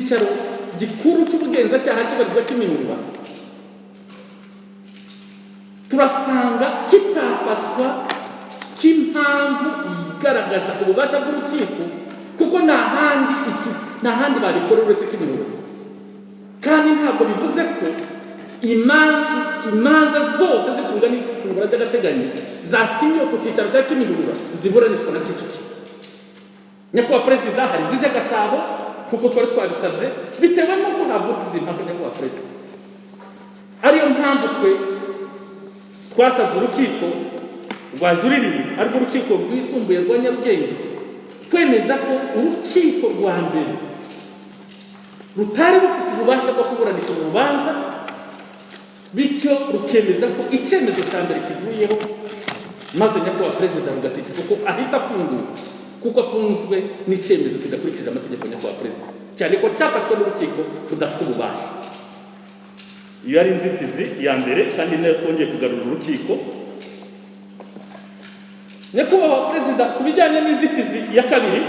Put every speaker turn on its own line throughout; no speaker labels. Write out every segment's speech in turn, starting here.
icyicaro gikuru cy'ubugenzacyaha kibarizwa Kimihurura, turasanga kitafatwa k'impamvu igaragaza ububasha bw'urukiko, kuko nta handi babikora uretse Kimihurura. Kandi ntabwo bivuze ko imanza zose zifunga n'ifungura ry'agateganyo zasinyiwe ku cyicaro cya Kimihurura ziburanishwa na Kicukiro. Nyakubahwa Perezida, hari izijya Gasabo kuko twari twabisabye bitewe n'uko havutse izi mpamvu. Nyakubahwa Perezida, ariyo mpamvu twe twasabye urukiko rwajuririwe arirwo urukiko rwisumbuye rwa Nyarugenge kwemeza ko urukiko rwa mbere rutari rufite ububasha bwo kuburanisha urubanza, bityo rukemeza ko icyemezo cya mbere kivuyeho, maze Nyakubahwa Perezida rugategeka ko ahita afungura kuko afunzwe n'icyemezo kidakurikije amategeko. Nyakubahwa Perezida, cyane ko cyafashwe n'urukiko rudafite ububasha. Iyo ari inzitizi ya mbere, kandi nayo twongeye kugarura urukiko. Nyakubahwa Perezida, ku bijyanye n'inzitizi ya kabiri,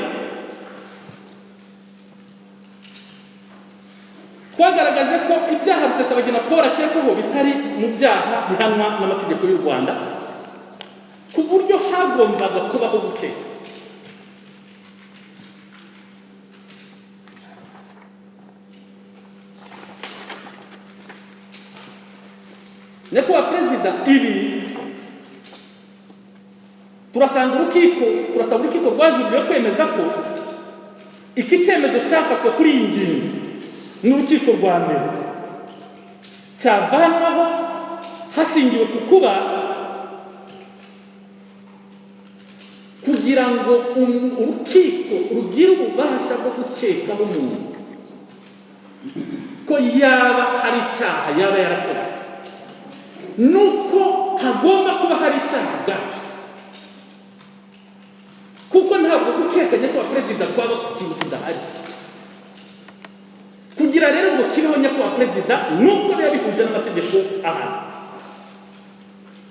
twagaragaje ko ibyaha Rusesabagina Paul akekwaho bitari mu byaha bihanwa n'amategeko y'u Rwanda, ku buryo hagombaga kubaho gukeka. Nyakubahwa Perezida, ibi turasaba urukiko rwajuririwe kwemeza ko iki cyemezo cyafashwe kuri iyi ngingo n'urukiko rwa mbere cyavanwaho hashingiwe ku kuba kugira ngo urukiko rugire ububasha bwo gukekaho umuntu ko yaba hari icyaha yaba yarakoze, nuko hagomba kuba hari icyaha ubwacyo, kuko ntabwo gukeka Nyakubahwa Perezida kwaba kukintu kudahari. Kugira rero ngo kibeho Nyakubahwa Perezida nuko biba bihuje n'amategeko ahari.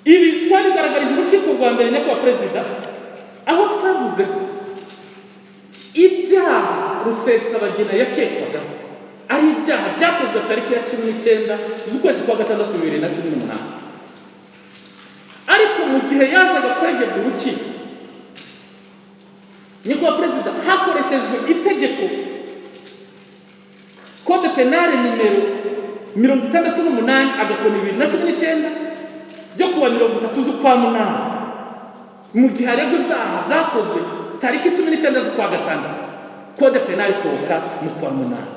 Ibi twabigaragarije urukiko rwa mbere Nyakubahwa Perezida, aho twavuze ko ibyaha Rusesabagina yakekwagaho ari ibyaha byakozwe tariki ya 19 z'ukwezi kwa gatandatu 2018, ariko mu gihe yazaga kuregera urukiko Nyakubahwa Perezida hakoreshejwe itegeko Code Penal nimero 68 agakoni 2019 ryo kuwa 30 z'ukwa munani, mu gihe aregwa ibyaha byakozwe tariki 19 z'ukwa gatandatu, Code Penal isohoka mu kwa munani.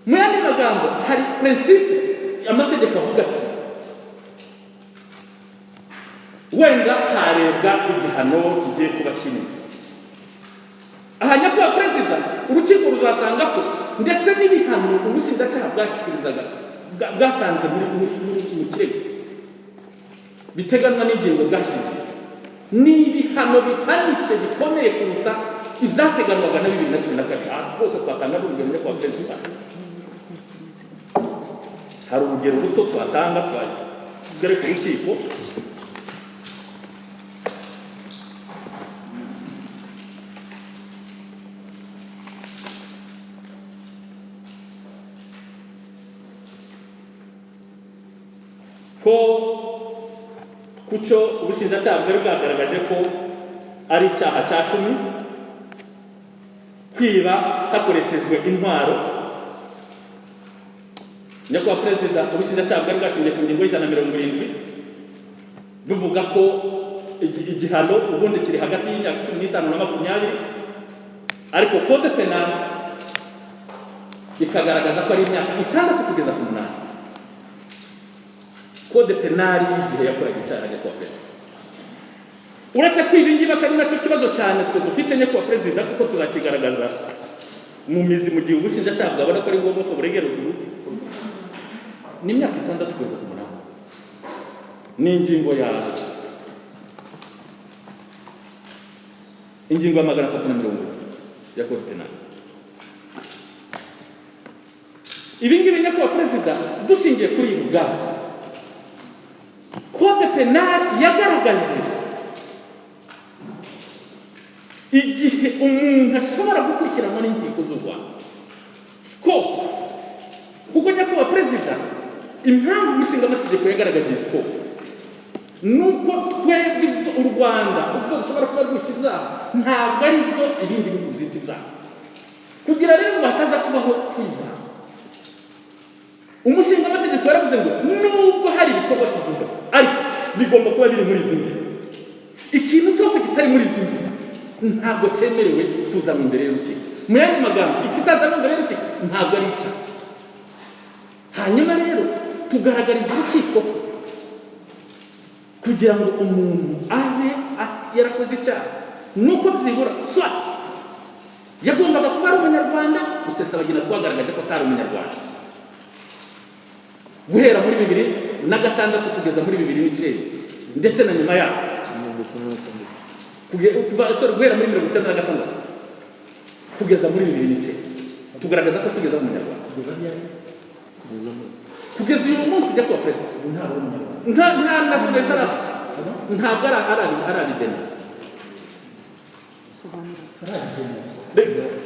Mu yandi magambo, hari principe amategeko avuga ati wenda harebwa igihano kigiye kuba kinini. Aha Nyakubahwa Perezida, urukiko ruzasanga ko ndetse n'ibihano ubushinjacyaha bwashikirizaga bwatanze mu kirego biteganwa n'ingingo bwashingiye ni ibihano bihanitse bikomeye kuruta ibyateganwaga na 2012. Aha rwose twatanga urugero Nyakubahwa Perezida, hari urugero ruto twatanga twagere ku rukiko. Ko kucyo ubushinjacyaha bwari bwagaragaje ko ari icyaha cya 10 kwiba hakoreshejwe intwaro. Nyakubahwa Perezida, ubushinjacyaha bwari bwashingiye ku ngingo y'170 buvuga ko igihano ubundi kiri hagati y'imyaka 15 na 20, ariko Code Penal ikagaragaza ko ari imyaka 6 kugeza ku 8. Code Penal y'igihe yakoraga icyaha Nyakubahwa Perezida. Uretse kwiba ingiba kandi nacyo kibazo cyane twe dufite Nyakubahwa Perezida, kuko tuzakigaragaza mu mizi mu gihe ubushinjacyaha bwabona ko ari ngombwa ko buregera urukiko. Ni imyaka 6 kugeza ku 8. Ni ingingo ya ingingo ya 330 ya Code Penal. Ibi ngibi Nyakubahwa Perezida, dushingiye kuri iyi ubwayo Code Penal yagaragaje igihe umuntu ashobora gukurikiranwa n'inkiko z'u Rwanda kuko nyakubahwa perezida impamvu umushinga amategeko yagaragaje sikopu nuko twebwe ibyo u Rwanda ubwo dushobora kuba rwita ibyaha ntabwo ari byo ibindi bihugu byita ibyaha kugira rero ngo hataza kubaho kwiza umushinga amategeko yaravuze ngo nubwo hari ibikorwa kivuga ariko bigomba kuba biri muri izi nzira ikintu cyose kitari muri izi nzira ntabwo cyemerewe kuzana imbere y'urukiko mu yandi magambo ikitazana imbere y'urukiko ntabwo ari icyaha hanyuma rero tugaragariza urukiko kugira ngo umuntu aze yarakoze icyaha nuko byibura swat yagombaga kuba ari umunyarwanda Rusesabagina twagaragaje ko atari umunyarwanda guhera muri 2006 kugeza muri 2009 ndetse na nyuma yaho guhera muri 1996 kugeza muri 2009 tugaragaza ko tugeza mu munyarwanda kugeza uyu munsi jya kuba perezida nta nasohoye tarafashe ntabwo ari denise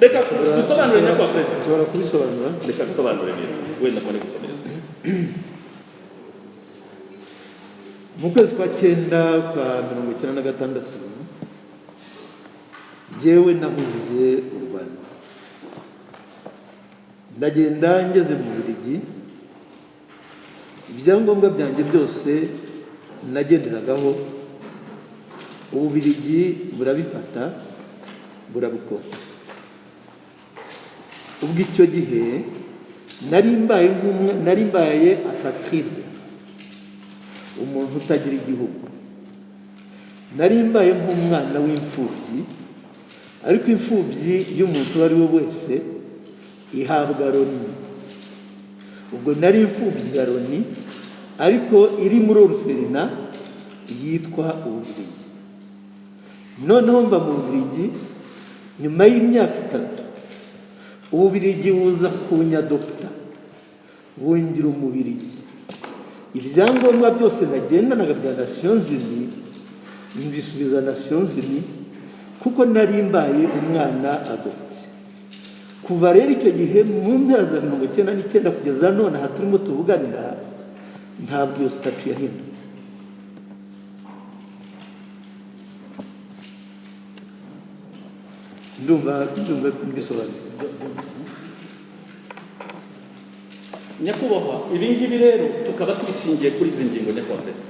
reka dusobanure nyakubahwa perezida
ushobora kubisobanura
reka dusobanure neza wenda mbone gukomereza
mu kwezi kwa 9 kwa 1996 jyewe nahunze u Rwanda ndagenda ngeze mu Bubiligi ibyangombwa byanjye byose nagenderagaho Ububiligi burabifata burabikoza ubwo icyo gihe nari mbaye apatride umuntu utagira igihugu nari mbaye nk'umwana w'imfubyi ariko imfubyi y'umuntu uwo ari we wese ihabwa Loni ubwo nari imfubyi ya Loni ariko iri muri oruferina yitwa Ububiligi noneho mba mu Bubiligi nyuma y'imyaka 3 Ububiligi buza kunyadopta bungira Umubiligi ibyangombwa byose nagendanaga bya Nations Unies mbisubiza Nations Unies kuko nari mbaye umwana adopte kuva rero icyo gihe mu mpera za 1999 kugeza none aha turimo tuvuganira ntabwo iyo statut yahindutse ndumva mbisobanura
nyakubahwa ibi ngibi rero tukaba tubishingiye kuri izi ngingo nyakubahwa perezida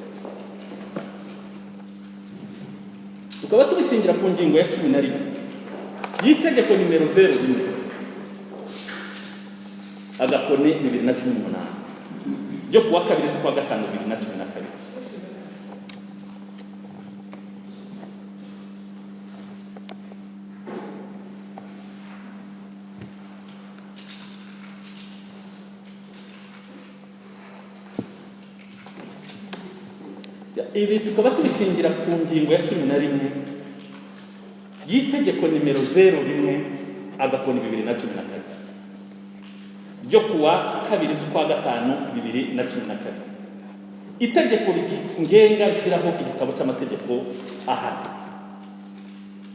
tukaba tubishingira ku ngingo ya 11 y'itegeko nimero 01 agakone 2018 ryo kuwa 2 z'ukwa 5 2012 ibi tukaba tubishingira ku ngingo ya 11 y'itegeko nimero 01 agakoni 2012 ryo kuwa 2 z'ukwa 5 2012 itegeko ngenga rishyiraho igitabo cy'amategeko ahana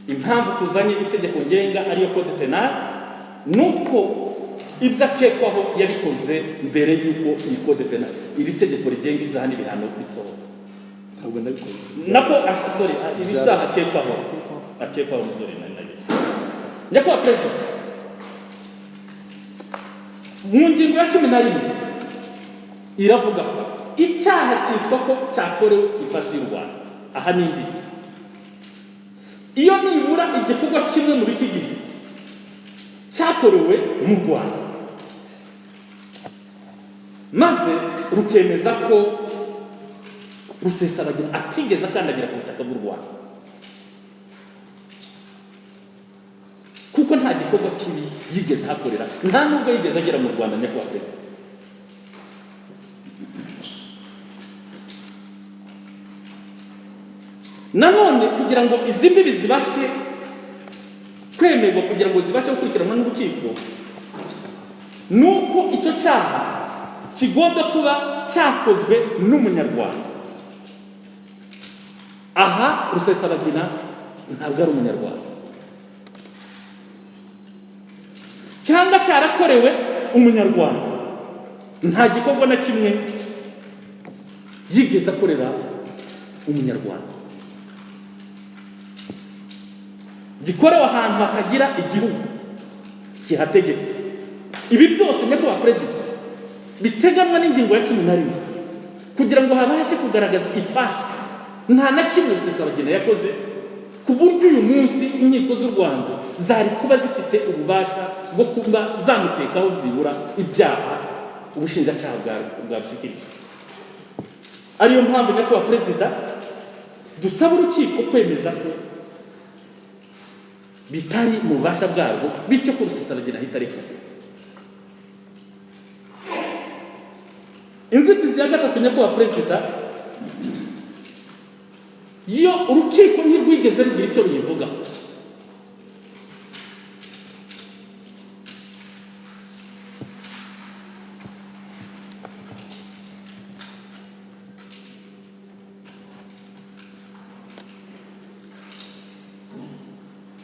impamvu tuzanye itegeko ngenga ariyo code penal nuko ibyo akekwaho yabikoze mbere y'uko iyi code penal iri tegeko rigenga ibyaha n'ibihano bisohoka
ntabwo nabikoze
nako sorry ibyaha akekwaho musore nyakubahwa perezida mu ngingo ya 11 iravuga ko icyaha cyitwa ko cyakorewe ifasi y'u Rwanda aha n'indi iyo nibura igikorwa kimwe mu bikigize cyakorewe mu Rwanda maze rukemeza ko Rusesabagina atigeze akandagira ku butaka bw'u Rwanda kuko nta gikorwa kibi yigeze hakorera nta nubwo yigeze agera mu Rwanda nyakubahwa perezida nanone kugira ngo izi mbibi zibashe kwemerwa kugira ngo zibashe gukurikiranwa n'urukiko nuko icyo cyaha kigomba kuba cyakozwe n'umunyarwanda aha Rusesabagina ntabwo ari umunyarwanda cyangwa cyarakorewe umunyarwanda, nta gikorwa na kimwe yigeze akorera umunyarwanda, gikorewe ahantu hatagira igihugu kihategeka. Ibi byose nyakubahwa perezida biteganwa n'ingingo ya 11 kugira ngo habashe kugaragaza ifasi nta na kimwe Rusesabagina yakoze, ku buryo uyu munsi inkiko z'u Rwanda zari kuba zifite ububasha bwo kuba zamukekaho zibura ibyaha ubushinjacyaha bwabishikirije. Ariyo mpamvu nyakubahwa perezida dusaba urukiko kwemeza ko bitari mu bubasha bwarwo, bityo ko Rusesabagina ahita areka. Inzitizi ya gatatu nyakubahwa perezida, iyo urukiko ntirwigeze rugira icyo ruyivugaho.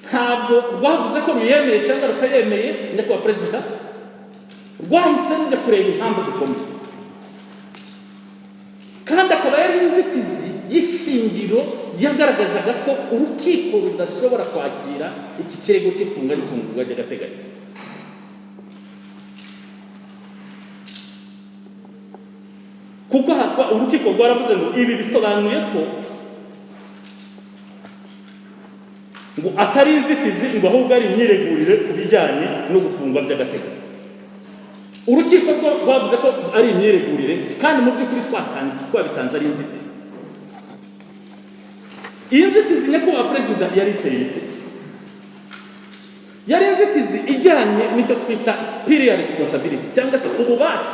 Ntabwo rwavuze ko ruyemeye cyangwa rutayemeye nyakubahwa perezida, rwahise rujya kureba impamvu zikomeye, kandi akaba yari inzitizi y'ishingiro yagaragazaga ko urukiko rudashobora kwakira iki kirego cy'ifunga n'ifungurwa ry'agateganyo. Kuko hatwa urukiko rwaravuze ngo ibi bisobanuye ko ngo atari inzitizi, ngo ahubwo ari imyiregurire ku bijyanye no gufungwa by'agateganyo. Urukiko rwo rwavuze ko ari imyiregurire, kandi mu by'ukuri twabitanze ari inzitizi. Iyi nzitizi nyakubahwa perezida yari iteye ite? Yari inzitizi ijyanye n'icyo twita superior responsibility, cyangwa se ububasha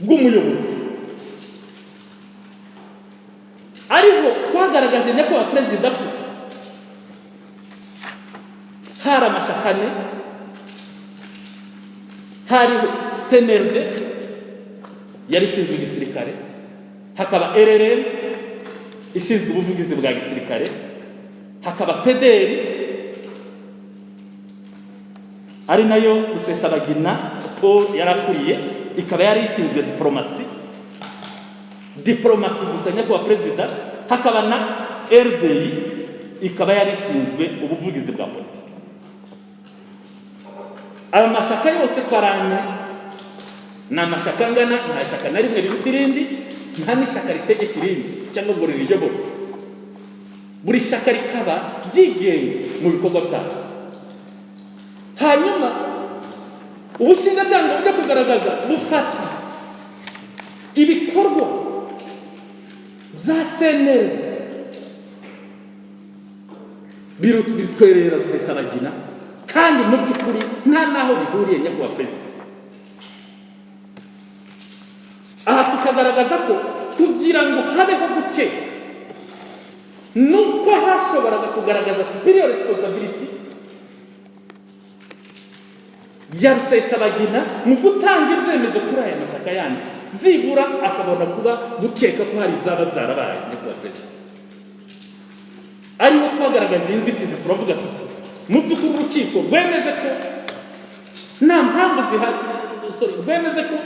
bw'umuyobozi. Ariho twagaragaje nyakubahwa perezida ko hari amashakane, hariho CNRD yari ishinzwe igisirikare, hakaba RRM ishinzwe ubuvugizi bwa gisirikare, hakaba PDR ari nayo Rusesabagina Paul yarakuriye, ikaba yari ishinzwe diplomasi gusa nyakubahwa perezida, hakaba na RDI ikaba yari ishinzwe ubuvugizi bwa politiki. Ayo mashaka yose kwaranye ni amashaka angana, nta shaka na rimwe riruta irindi, nta n'ishaka ritegeka irindi cyangwa ngo ririyobore. Buri shaka rikaba ryigenga mu bikorwa byabo. Hanyuma ubushinjacyaha bujya kugaragaza bufata ibikorwa bya CNRD bitwerera Rusesabagina, kandi mu by'ukuri nta naho bihuriye nyakubahwa perezida. Aha tukagaragaza ko kugira ngo habeho guke nuko hashoboraga kugaragaza superior responsibility ya Rusesabagina mu gutanga ibyemezo kuri aya mashyaka yandi, zibura akabona kuba gukeka ko hari ibyaba byarabaye nyakubahwa perezida. Ariho twagaragaje inzitizi, turavuga tuti mu by'ukuri urukiko rwemeze ko nta mpamvu zihari, rwemeze ko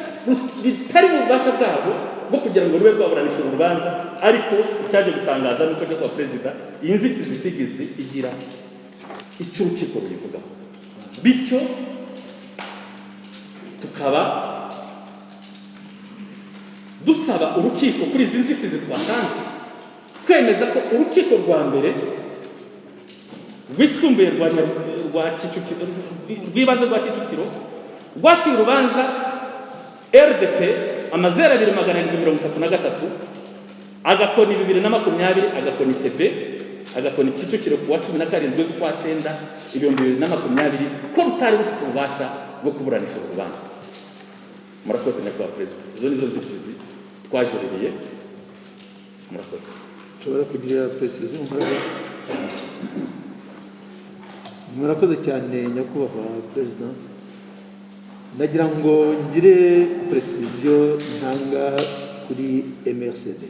bitari mu bubasha bwabo bwo kugira ngo rube rwaburanisha urubanza. Ariko icyaje gutangaza nuko nyakubahwa perezida iyi nzitizi itigeze igira icyo urukiko rubivugaho, bityo tukaba dusaba urukiko kuri izi nzitizi twatanze kwemeza ko urukiko rwa mbere rwisumbuye rw'ibanze rwa Kicukiro rwaciye urubanza RDP amazera 2733 agakoni 2020 agakoni TB agakoni Kicukiro kuwa 17 z'ukwa 9 2020 ko rutari rufite ububasha bwo kuburanisha urubanza. Murakoze nyakubahwa perezida, izo nizo nzitizi twajuririye. Murakoze.
Nshobora kugira precision murakoze cyane nyakubahwa perezida. Ndagira ngo ngire precision ntanga kuri MRCD.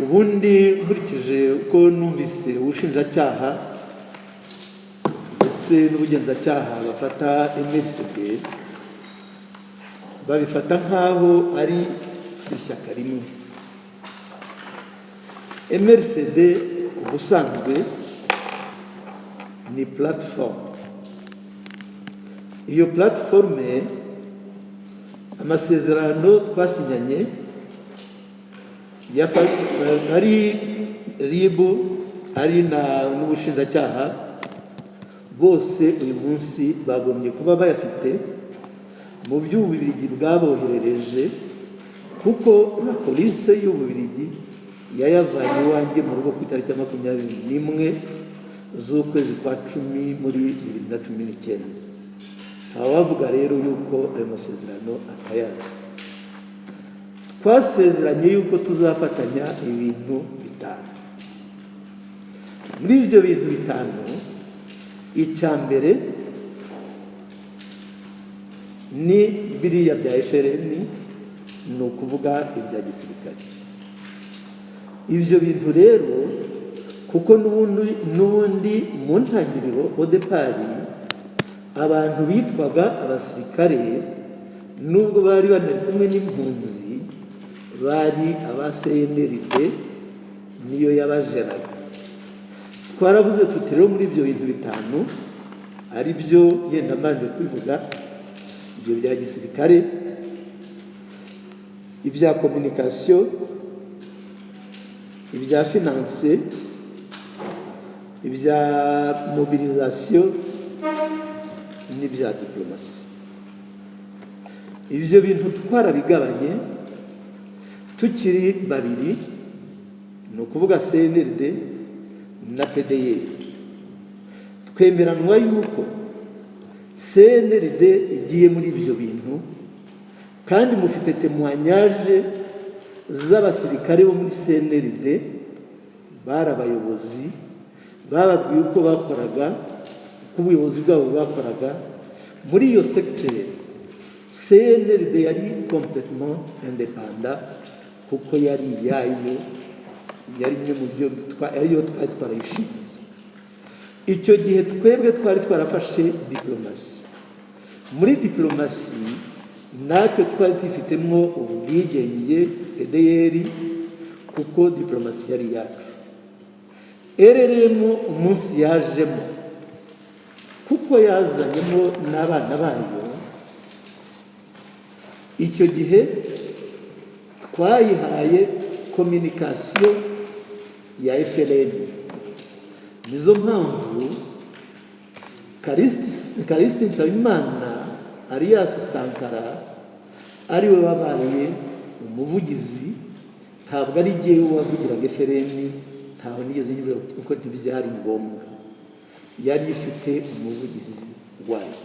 ubundi nkurikije uko numvise ubushinjacyaha ndetse n'ubugenzacyaha bafata MRCD babifata nk'aho ari ishyaka rimwe. MRCD ubusanzwe ni platform. Iyo platforme amasezerano twasinyanye ari RIB ari n'ubushinjacyaha bose uyu munsi bagombye kuba bayafite mu by'Ububiligi bwaboherereje, kuko na polisi y'Ububiligi yayavanye iwanjye mu rugo ku itariki ya 21 z'ukwezi kwa 10 muri 2019. Abavuga rero yuko ayo masezerano atayazi. Twasezeranye yuko tuzafatanya ibintu bitanu. Muri ibyo bintu bitanu, icya mbere ni biriya bya FRN, ni ukuvuga ibya gisirikare. Ibyo bintu rero kuko n'ubundi mu ntangiriro odepari abantu bitwaga abasirikare nubwo bari banari kumwe n'impunzi bari aba CNRD niyo yabajeraga. Twaravuze tuti rero muri ibyo bintu bitanu ari byo yenda manje kwivuga, ibyo bya gisirikare, ibya communication, ibya finance, ibya mobilisation n'ibya diplomasi. Ibyo bintu twarabigabanye tukiri babiri, ni ukuvuga CNRD na PDR. Twemeranwa yuko CNRD igiye muri ibyo bintu, kandi mufite témoignage z'abasirikare bo muri CNRD bari abayobozi bababwiye uko bakoraga, uko ubuyobozi bwabo bwakoraga muri iyo secteur. CNRD yari complètement indépendant kuko yari iyayo, yari imwe mu byo ariyo twari twarayishinze. Icyo gihe twebwe twari twarafashe diplomasi. Muri diplomasi natwe twari twifitemo ubwigenge PDR kuko diplomasi yari yacu. RRM umunsi yajemo kuko yazanyemo n'abana bayo, icyo gihe twayihaye communication ya FRN. Nizo mpamvu Callixte Nsabimana alias Sankara ariwe wabaye umuvugizi, ntabwo ari jyewe wavugiraga FRN, ntaho nigeze nyivuga kuko ntibyari ngombwa, yari ifite umuvugizi wayo.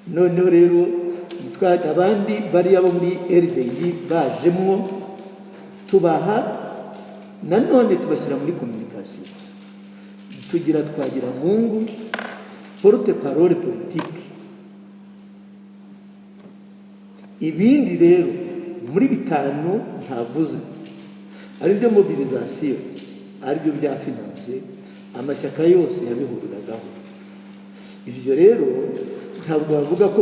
Noneho rero abandi bari abo muri RDI bajemwo tubaha nanone tubashyira muri communication, twagira Mungu porte parole politique. Ibindi rero muri bitanu ntavuze, ari byo mobilisation, ari byo bya finance, amashyaka yose yabihuriragaho. Ibyo rero ntabwo bavuga ko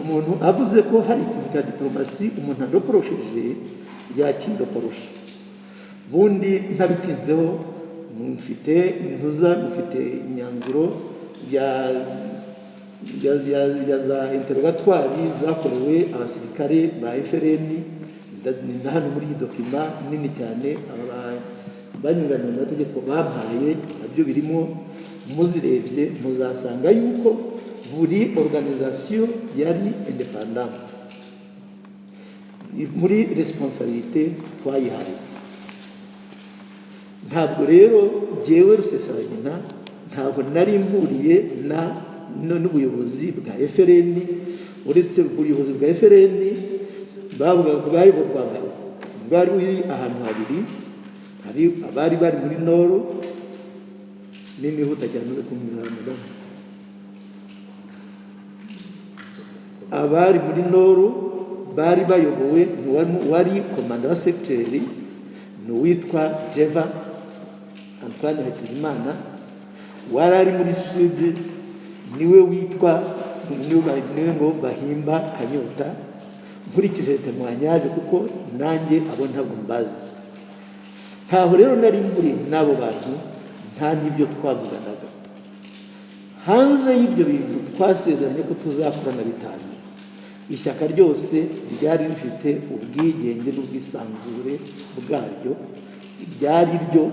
umuntu avuze ko hari ikintu cya diplomasi umuntu adoporosheje yakindoporosha. Bundi ntabitinzeho, mufite imyanzuro ya za interrogatoire zakorewe abasirikare ba FRN na hano muri iyi dokima nini cyane banyuranye mu mategeko bampaye, nabyo birimo. Muzirebye muzasanga yuko buri organisation yari independante muri responsabilité twayihaye. Ntabwo rero jyewe Rusesabagina ntabwo nari mpuriye n'ubuyobozi bwa FRN, uretse ubuyobozi bwa FRN bayoborwaga bwari buri ahantu habiri. Hari abari bari muri Nord n'imihuta cyane uri kumwirana, abari muri Nord bari bayobowe wari komanda wa secteur ni uwitwa Jeva Antoine Hakizimana, wari ari muri sud, niwe witwa niwe ngo Bahimba Kanyota. Nkurikije témoignage kuko nanjye abo ntabwo mbazi, ntaho rero nari muri n'abo bantu, nta n'ibyo twavuganaga. Hanze y'ibyo bintu twasezeranye ko tuzakorana bitanu, ishyaka ryose ryari rifite ubwigenge n'ubwisanzure bwaryo, ryari ryo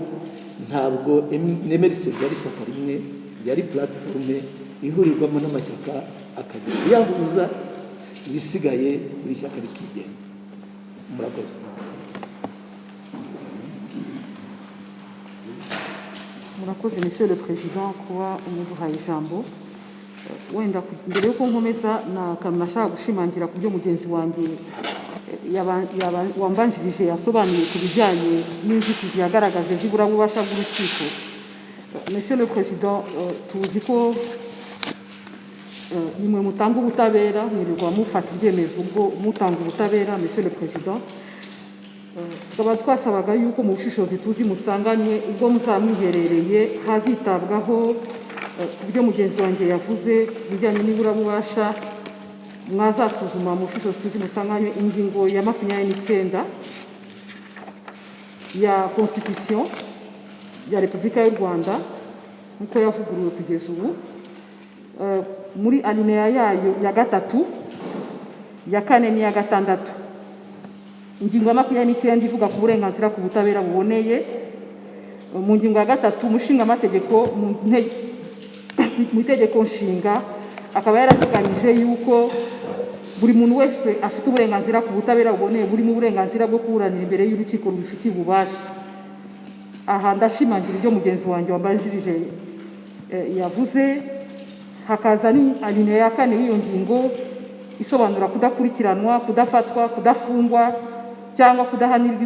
ntabwo MRC ryari ishyaka rimwe, yari platforme ihurirwamo n'amashyaka akagira yahuza ibisigaye buri shyaka rikigenga. Murakoze.
Murakoze Monsieur le Président kuba umuduhaye ijambo. Wenda mbere yuko nkomeza nashaka gushimangira ku byo mugenzi wanjye wambanjirije yasobanuye ku bijyanye n'inzitizi yagaragaje z'iburabubasha bw'urukiko. Monsieur le Président, tuzi ko nimwe mutanga ubutabera, mwirirwa mufata ibyemezo ubwo mutanga ubutabera. Monsieur le Président, tukaba twasabaga yuko mu bushishozi tuzi musanganywe ubwo muzamwiherereye hazitabwaho ibyo mugenzi wanjye yavuze bijyanye n'iburabubasha, mwazasuzuma mu bushishozi tuzi musanganywe ingingo ya 29 ya Constitution ya Repubulika y'u Rwanda nk'uko yavuguruwe kugeza ubu, muri alinéa yayo ya 3, ya 4 n'iya 6. Ingingo ya 29 ivuga ku burenganzira ku butabera buboneye. Mu ngingo ya 3 umushinga amategeko mu itegeko nshinga akaba yarateganyije yuko buri muntu wese afite uburenganzira ku butabera buboneye, buri mu burenganzira bwo kuburanira imbere y'urukiko rubifitiye ububasha. Aha ndashimangira ibyo mugenzi wanjye wambanjirije yavuze. Hakaza ni alinéa ya 4 y'iyo ngingo isobanura kudakurikiranwa, kudafatwa, kudafungwa cyangwa kudahanirwa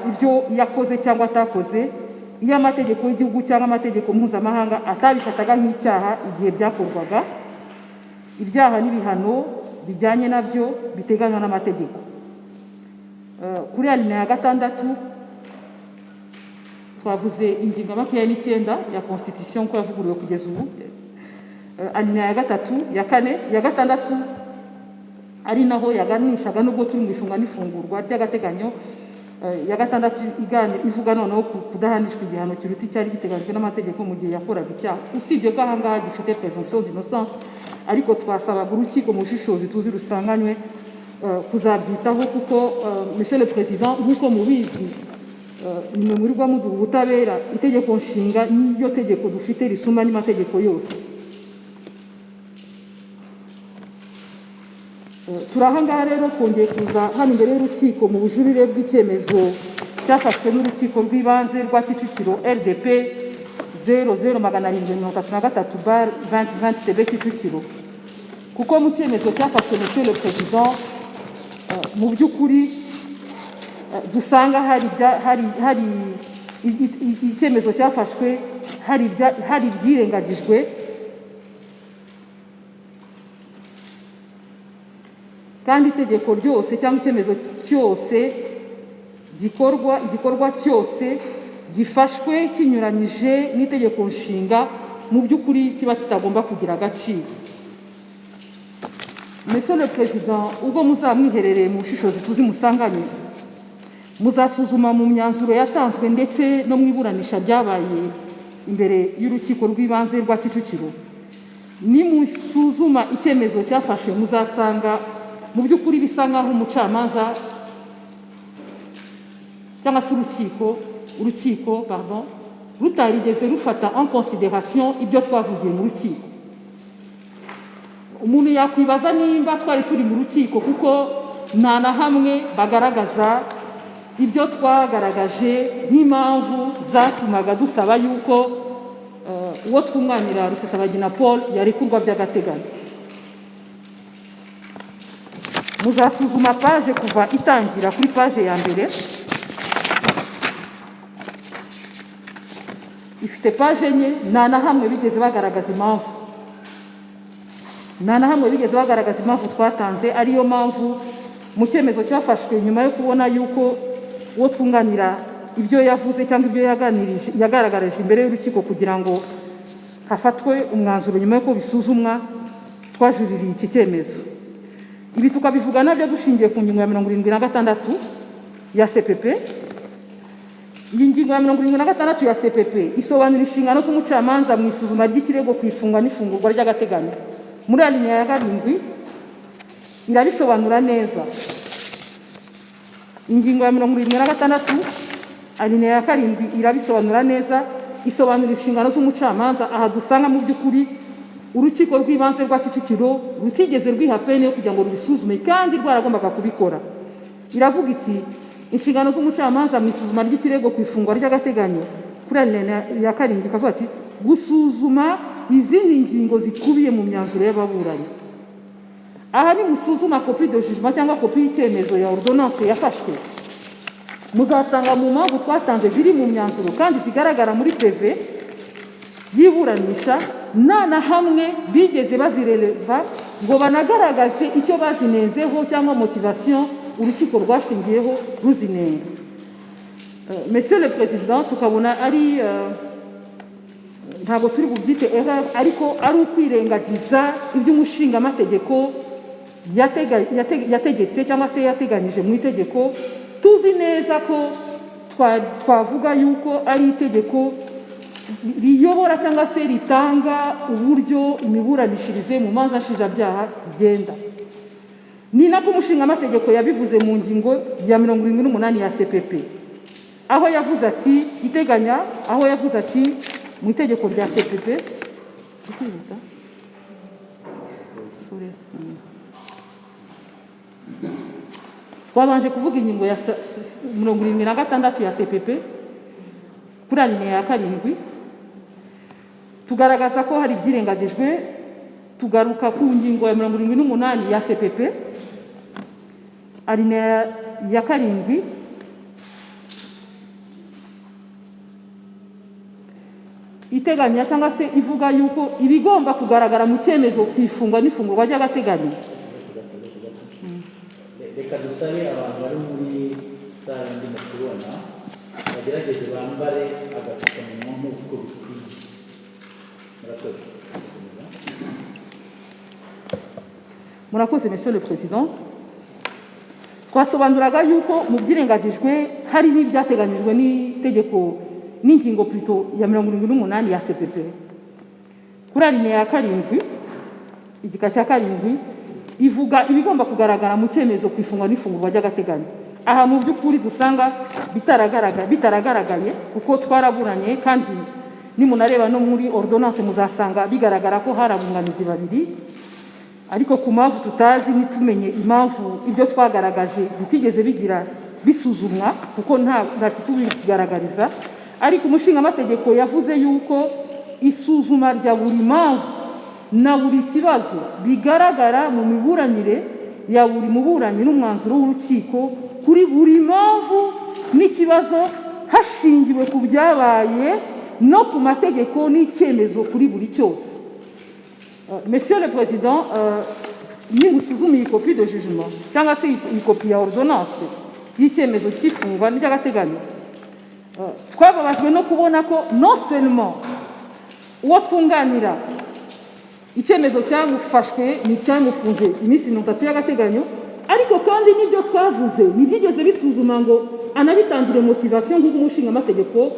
ibyo yakoze cyangwa atakoze iyo amategeko y'igihugu cyangwa amategeko mpuzamahanga atabifataga nk'icyaha igihe byakorwaga. Ibyaha n'ibihano bijyanye nabyo biteganywa n'amategeko. Kuri alinéa ya 6 twavuze ingingo ya 29 ya Constitution ko yavuguruwe kugeza ubu. Alinéa ya 3, ya 4, ya 6 ari naho yaganishaga nubwo turi mu ifunga n'ifungurwa ry'agateganyo. Ya 6 ivuga noneho kudahanishwa igihano kiruta icyari giteganyijwe n'amategeko mu gihe yakoraga icyaha. Usibye ko aha ngaha gifite presumption d'innocence, ariko twasabaga urukiko mu bushishozi tuzi rusanganywe kuzabyitaho kuko Monsieur le Président, nk'uko mubizi nimwe murirwa muduha ubutabera, itegeko nshinga n'iryo tegeko dufite risuma n'amategeko yose. Turahangaha rero twongeye kuza hano imbere y'urukiko mu bujurire bw'icyemezo cyafashwe n'urukiko rw'ibanze rwa Kicukiro RDP 00-733/2020 TB Kicukiro, kuko mu cyemezo cyafashwe Monsieur le Président mu by'ukuri dusanga hari icyemezo cyafashwe hari ibyirengagijwe, kandi itegeko ryose cyangwa icyemezo cyose igikorwa cyose gifashwe kinyuranyije n'itegeko nshinga mu by'ukuri kiba kitagomba kugira agaciro. Monsieur le Président, ubwo muzamwiherereye mu bushishozi tuzi musanganye, muzasuzuma mu myanzuro yatanzwe ndetse no mu iburanisha ryabaye imbere y'urukiko rw'ibanze rwa Kicukiro. Nimusuzuma icyemezo cyafashwe muzasanga mu by'ukuri bisa nk'aho umucamanza cyangwa se urukiko rutarigeze rufata en considération ibyo twavugiye mu rukiko. Umuntu yakwibaza nimba twari turi mu rukiko kuko nta na hamwe bagaragaza ibyo twagaragaje nk'impamvu zatumaga dusaba yuko uwo twunganira Rusesabagina Paul yarekurwa by'agateganyo. Muzasuzuma page kuva itangira kuri page ya mbere, ifite page enye, nta na hamwe bigeze bagaragaza impamvu twatanze, ariyo mpamvu mu cyemezo cyafashwe nyuma yo kubona yuko uwo twunganira ibyo yavuze cyangwa ibyo yagaragarije imbere y'urukiko kugira ngo hafatwe umwanzuro nyuma y'uko bisuzumwa twajuririye iki cyemezo. Ibi tukabivuga nabyo dushingiye ku ngingo ya 76 ya CPP. Iyi ngingo ya 76 ya CPP isobanura inshingano z'umucamanza mu isuzuma ry'ikirego ku ifungwa n'ifungurwa ry'agateganyo. Muri alineya ya 7 irabisobanura neza. Ingingo ya 76 alineya ya 7 irabisobanura neza, isobanura inshingano z'umucamanza. Aha dusanga mu by'ukuri urukiko rw'ibanze rwa Kicukiro rutigeze rwiha pene yo kugira ngo rubisuzume kandi rwaragombaga kubikora. Iravuga iti inshingano z'umucamanza mu isuzuma ry'ikirego ku ifungwa ry'agateganyo kuri alineya ya 7 ikavuga ati gusuzuma izindi ngingo zikubiye mu myanzuro y'ababuranyi. Aha ni musuzuma kopi de jugement cyangwa kopi y'icyemezo ya ordonnance yafashwe, muzasanga mu mpamvu twatanze ziri mu myanzuro kandi zigaragara muri PV y'iburanisha na hamwe bigeze bazireleva ngo banagaragaze icyo bazinenzeho cyangwa motivation urukiko rwashingiyeho ruzinenga. Monsieur le Président, tukabona ari ntabwo turi bubyite erreur, ariko ari ukwirengagiza iby'umushinga amategeko yategetse cyangwa se yateganyije mu itegeko. Tuzi neza ko twavuga yuko ari itegeko riyobora cyangwa se ritanga uburyo imiburanishirize mu manza nshinjabyaha igenda. Ni nako umushinga amategeko yabivuze mu ngingo ya 78 ya CPP, aho yavuze ati mu itegeko rya CPP twabanje kuvuga ingingo ya 76 ya CPP kuri alineya ya 7 tugaragaza ko hari ibyirengagijwe. Tugaruka ku ngingo ya 78 ya CPP alineya ya 7 iteganya cyangwa se ivuga yuko ibigomba kugaragara mu cyemezo ku ifungwa n'ifungurwa ry'agateganyo.
Reka dusabe abantu bari muri sale ndimo kubona bagerageze bambare agapfukamunwa nk'uko bikwiye.
Murakoze Monsieur le Président. Twasobanuraga yuko mu byirengagijwe hari n'ibyateganyijwe n'itegeko n'ingingo plutôt ya 78 ya CPP. Kuri alineya ya 7 igika cya 7 ivuga ibigomba kugaragara mu cyemezo ku ifungwa n'ifungurwa ry'agateganyo. Aha mu by'ukuri dusanga bitaragaragaye kuko twaraburanye, kandi nimunareba no muri ordonnance muzasanga bigaragara ko hari abunganizi babiri, ariko ku mpamvu tutazi nitumenye impamvu ibyo twagaragaje bitigeze bigira bisuzumwa kuko nta kitubigaragariza. Ariko umushinga amategeko yavuze yuko isuzuma rya buri mpamvu na buri kibazo bigaragara mu miburanire ya buri muburanyi n'umwanzuro w'urukiko kuri buri mpamvu n'ikibazo hashingiwe ku byabaye no ku mategeko n'icyemezo kuri buri cyose. Monsieur le Président, ni musuzumi iyi kopi de jugement cyangwa se iyi kopi ya ordonnance y'icyemezo cy'ifungwa n'ry'agateganyo, twababajwe no kubona ko non seulement uwo twunganira icyemezo cyamufashwe ni cyamufunze iminsi 30 y'agateganyo, ariko kandi n'ibyo twavuze ntibyigeze bisuzuma ngo anabitangire motivation nk'uko umushinga amategeko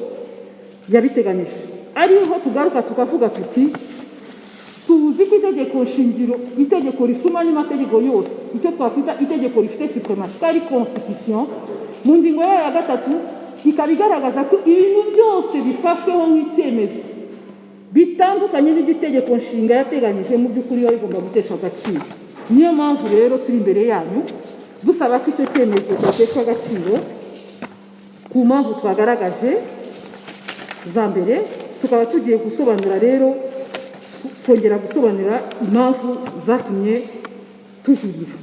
yabiteganyije. Ariho tugaruka tukavuga tuti tuzi ko itegeko shingiro, itegeko risumanye amategeko yose, icyo twakwita itegeko rifite suprematie ari constitution, mu ngingo ya 3 ikaba igaragaza ko ibintu byose bifashweho nk'icyemezo bitandukanye n'itegeko nshinga yateganyije mu by'ukuri yo igomba guteshwa agaciro. Niyo mpamvu rero turi imbere yanyu dusaba ko icyo cyemezo cyateshwa agaciro ku mpamvu twagaragaje za mbere. Tukaba tugiye gusobanura rero, kongera gusobanura impamvu zatumye tujurira.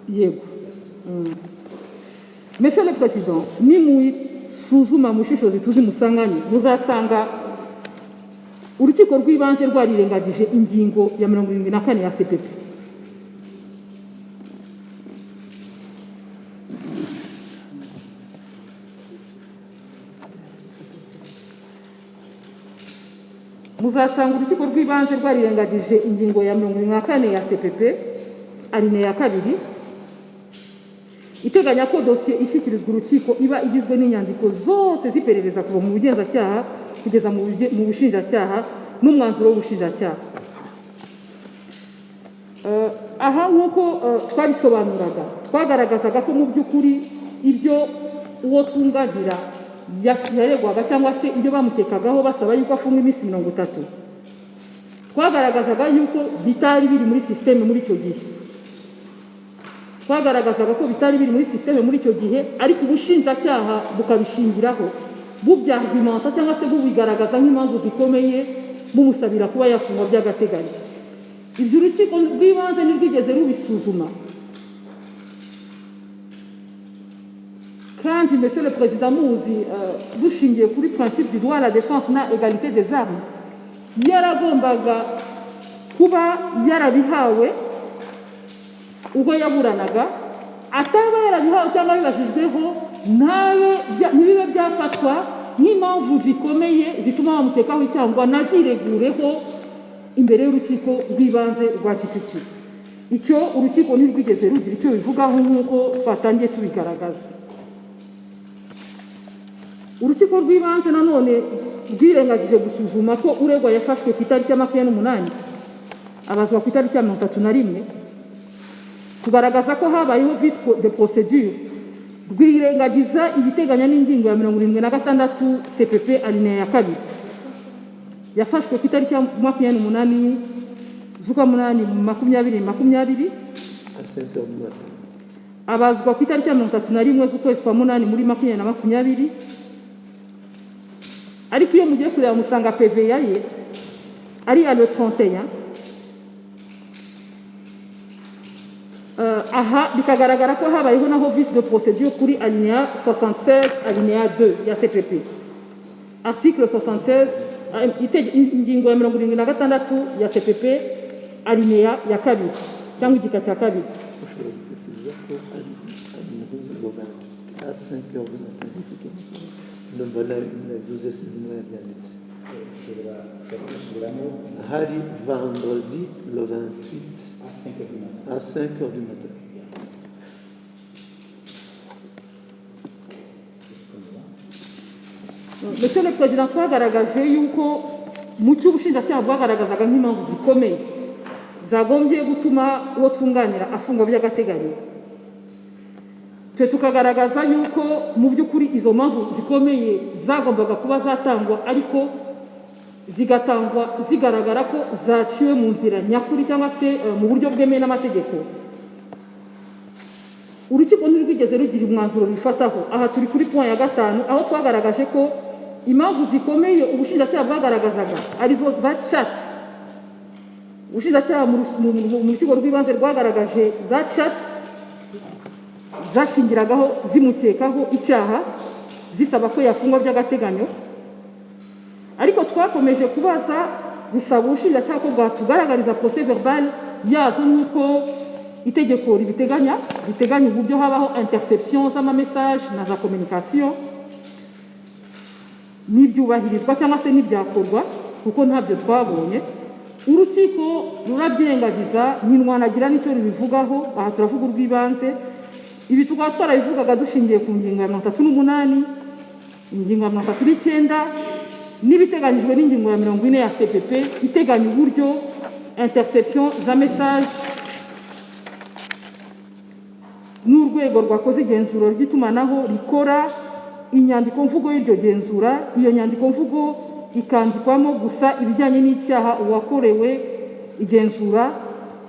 Yego. Monsieur le Président, ni musuzuma mushishozi tuzi musanganye muzasanga urukiko rw'ibanze rwarirengagije ingingo ya 74 ya CPP. Muzasanga urukiko rw'ibanze rwarirengagije ingingo ya 74 ya CPP alinéa ya 2 iteganya ko dosiye ishyikirizwa urukiko iba igizwe n'inyandiko zose ziperereza kuva mu bugenzacyaha kugeza mu bushinjacyaha n'umwanzuro w'ubushinjacyaha. Aha nk'uko twabisobanuraga twagaragazaga ko mu by'ukuri ibyo uwo twunganira yaregwaga cyangwa se ibyo bamukekagaho basaba yuko afunga iminsi 30, twagaragazaga yuko bitari biri muri systeme muri icyo gihe. Twagaragazaga ko bitari biri muri systeme muri icyo gihe, ariko ubushinjacyaha bukabishingiraho bubyargumenta cyangwa se bubigaragaza nk'impamvu zikomeye bumusabira kuba yafungwa by'agateganyo. Ibyo urukiko rw'ibanze nirwigeze rubisuzuma, kandi Monsieur le Président muzi dushingiye kuri principe du droit à la défense na égalité des armes, yaragombaga kuba yarabihawe ubwo yaburanaga, ataba yarabihawe cyangwa bibajijweho ntibibe byafatwa nk'impamvu zikomeye zituma bamukekaho icyaha naziregureho imbere y'urukiko rw'ibanze rwa Kicukiro. Icyo urukiko ntirwigeze rugira icyo bivugaho nk'uko twatangiye tubigaragaza. Urukiko rw'ibanze nanone rwirengagije gusuzuma ko uregwa yafashwe ku itariki ya 28 abazwa ku itariki ya 31, tugaragaza ko habayeho vice de procédure, rwirengagiza ibiteganya n'ingingo ya 76 CPP alinéa ya 2. Yafashwe ku itariki ya 28 z'ukwa munani 2020 abazwa ku itariki ya 31 z'ukwezi kwa munani muri 2020, ariko iyo mugiye kureba musanga PVA ye ari ya le 31. Aha bikagaragara ko habayeho naho vice de procédure kuri alinéa 76 alinéa 2 ya CPP. Article 76 ingingo ya 76 ya CPP alinéa ya 2 cyangwa igika cya 2.
Hari vendredi le 28 à 5 heures du matin.
Monsieur le Président, twagaragaje yuko mu cy'ubushinjacyaha bwagaragazaga nk'impamvu zikomeye zagombye gutuma uwo twunganira afungwa by'agateganyo. Twe tukagaragaza yuko mu by'ukuri izo mpamvu zikomeye zagombaga kuba zatangwa, ariko zigatangwa zigaragara ko zaciwe mu nzira nyakuri cyangwa se mu buryo bwemewe n'amategeko. Urukiko ntirwigeze rugira umwanzuro bifataho. Aha turi kuri point ya 5 aho twagaragaje ko impamvu zikomeye ubushinjacyaha bwagaragazaga arizo za chat. Ubushinjacyaha mu rukiko rw'ibanze rwagaragaje za chat zashingiragaho zimukekaho icyaha zisaba ko yafungwa by'agateganyo, ariko twakomeje kubaza gusaba ubushinjacyaha ko bwatugaragariza procès verbal yazo nk'uko itegeko ribiteganya uburyo habaho interception z'amamessage na za communication, n'ibyubahirizwa cyangwa se n'ibyakorwa, kuko ntabyo twabonye. Urukiko rurabyirengagiza n'inwanagira n'icyo rubivugaho. Aha turavuga urw'ibanze, ibi tukaba twarabivugaga dushingiye ku ngingo ya 38, ingingo ya 39 n'ibiteganyijwe n'ingingo ya 40 ya CPP iteganya uburyo interception za message n'urwego rwakoze igenzura ry'itumanaho rikora inyandiko mvugo y'iryo genzura. Iyo nyandiko mvugo ikandikwamo gusa ibijyanye n'icyaha uwakorewe igenzura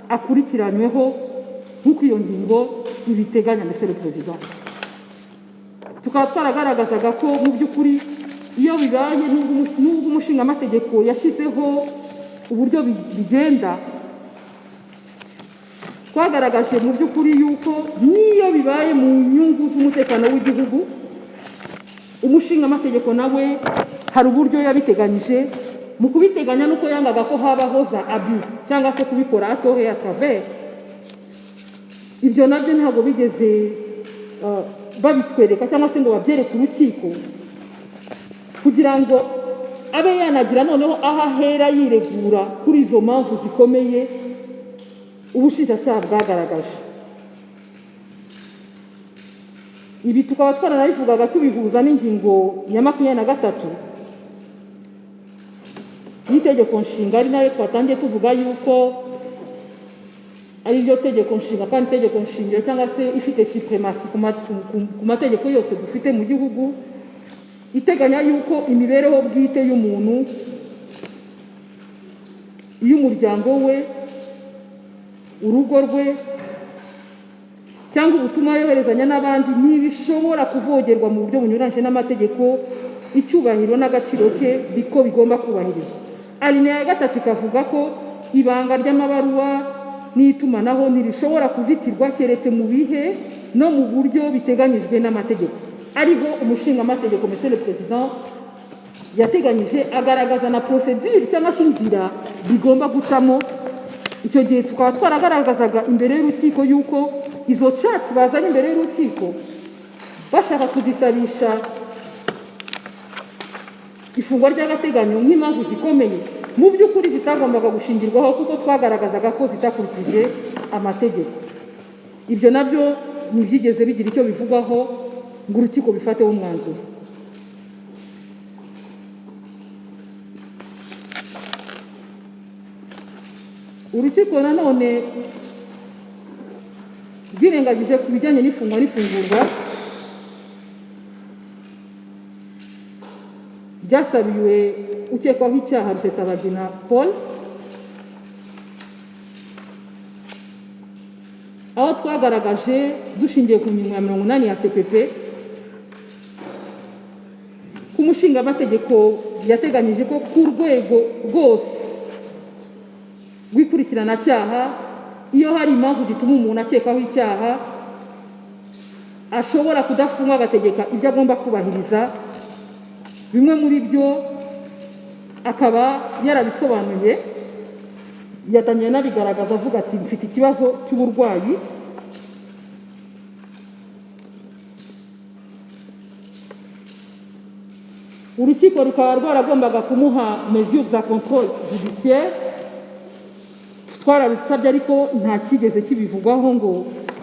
akurikiranyweho nk'uko iyo ngingo ibiteganya. Monsieur le Président, tukaba twaragaragazaga ko mu by'ukuri iyo bibaye n'ubwo umushingamategeko yashyizeho uburyo bigenda, twagaragaje mu by'ukuri yuko n'iyo bibaye mu nyungu z'umutekano w'igihugu, umushingamategeko nawe hari uburyo yabiteganyije mu kubiteganya nuko yangaga ko habaho za abus cyangwa se kubikora atore à travers ibyo nabyo ntabwo bigeze babitwereka cyangwa se ngo babyereke urukiko kugira ngo abe yanagira noneho aho ahera yiregura kuri izo mpamvu zikomeye ubushinjacyaha bwagaragaje. Ibi tukaba twaranabivugaga tubihuza n'ingingo ya 23 y'itegeko nshinga, ari nayo twatangiye tuvuga yuko ari ryo tegeko nshinga kandi itegeko nshingiro cyangwa se ifite supremacy ku mategeko yose dufite mu gihugu, iteganya yuko imibereho bwite y'umuntu, y'umuryango we, urugo rwe cyangwa ubutumwa yoherezanya n'abandi ntibishobora kuvogerwa mu buryo bunyuranyije n'amategeko, icyubahiro n'agaciro ke biko bigomba kubahirizwa. Alinea ya 3 ikavuga ko ibanga ry'amabaruwa n'itumanaho ntirishobora kuzitirwa keretse mu bihe no mu buryo biteganyijwe n'amategeko. Ariho umushinga amategeko Monsieur le Président yateganyije agaragaza na procedure cyangwa se inzira bigomba gucamo. Icyo gihe tukaba twaragaragazaga imbere y'urukiko yuko izo chat bazanye imbere y'urukiko bashaka kuzisabisha ifungwa ry'agateganyo nk'impamvu zikomeye, mu by'ukuri zitagombaga gushingirwaho kuko twagaragazaga ko zitakurikije amategeko. Ibyo nabyo ntibyigeze bigira icyo bivugaho ngo urukiko bifateho umwanzuro. Urukiko nanone rwirengagije ku bijyanye n'ifungwa n'ifungurwa byasabiwe ukekwaho icyaha Rusesabagina Paul, aho twagaragaje dushingiye ku ngingo ya 80 ya CPP ku mushinga amategeko yateganyije ko ku rwego rwose rw'ikurikirana cyaha iyo hari impamvu zituma umuntu akekwaho icyaha ashobora kudafunga agategeka ibyo agomba kubahiriza. Bimwe muri byo akaba yarabisobanuye, yatangiye nabigaragaza avuga ati mfite ikibazo cy'uburwayi, urukiko rukaba rwaragombaga kumuha mesures za contrôle judiciaire, twarabisabye ariko nta kigeze kibivugwaho ngo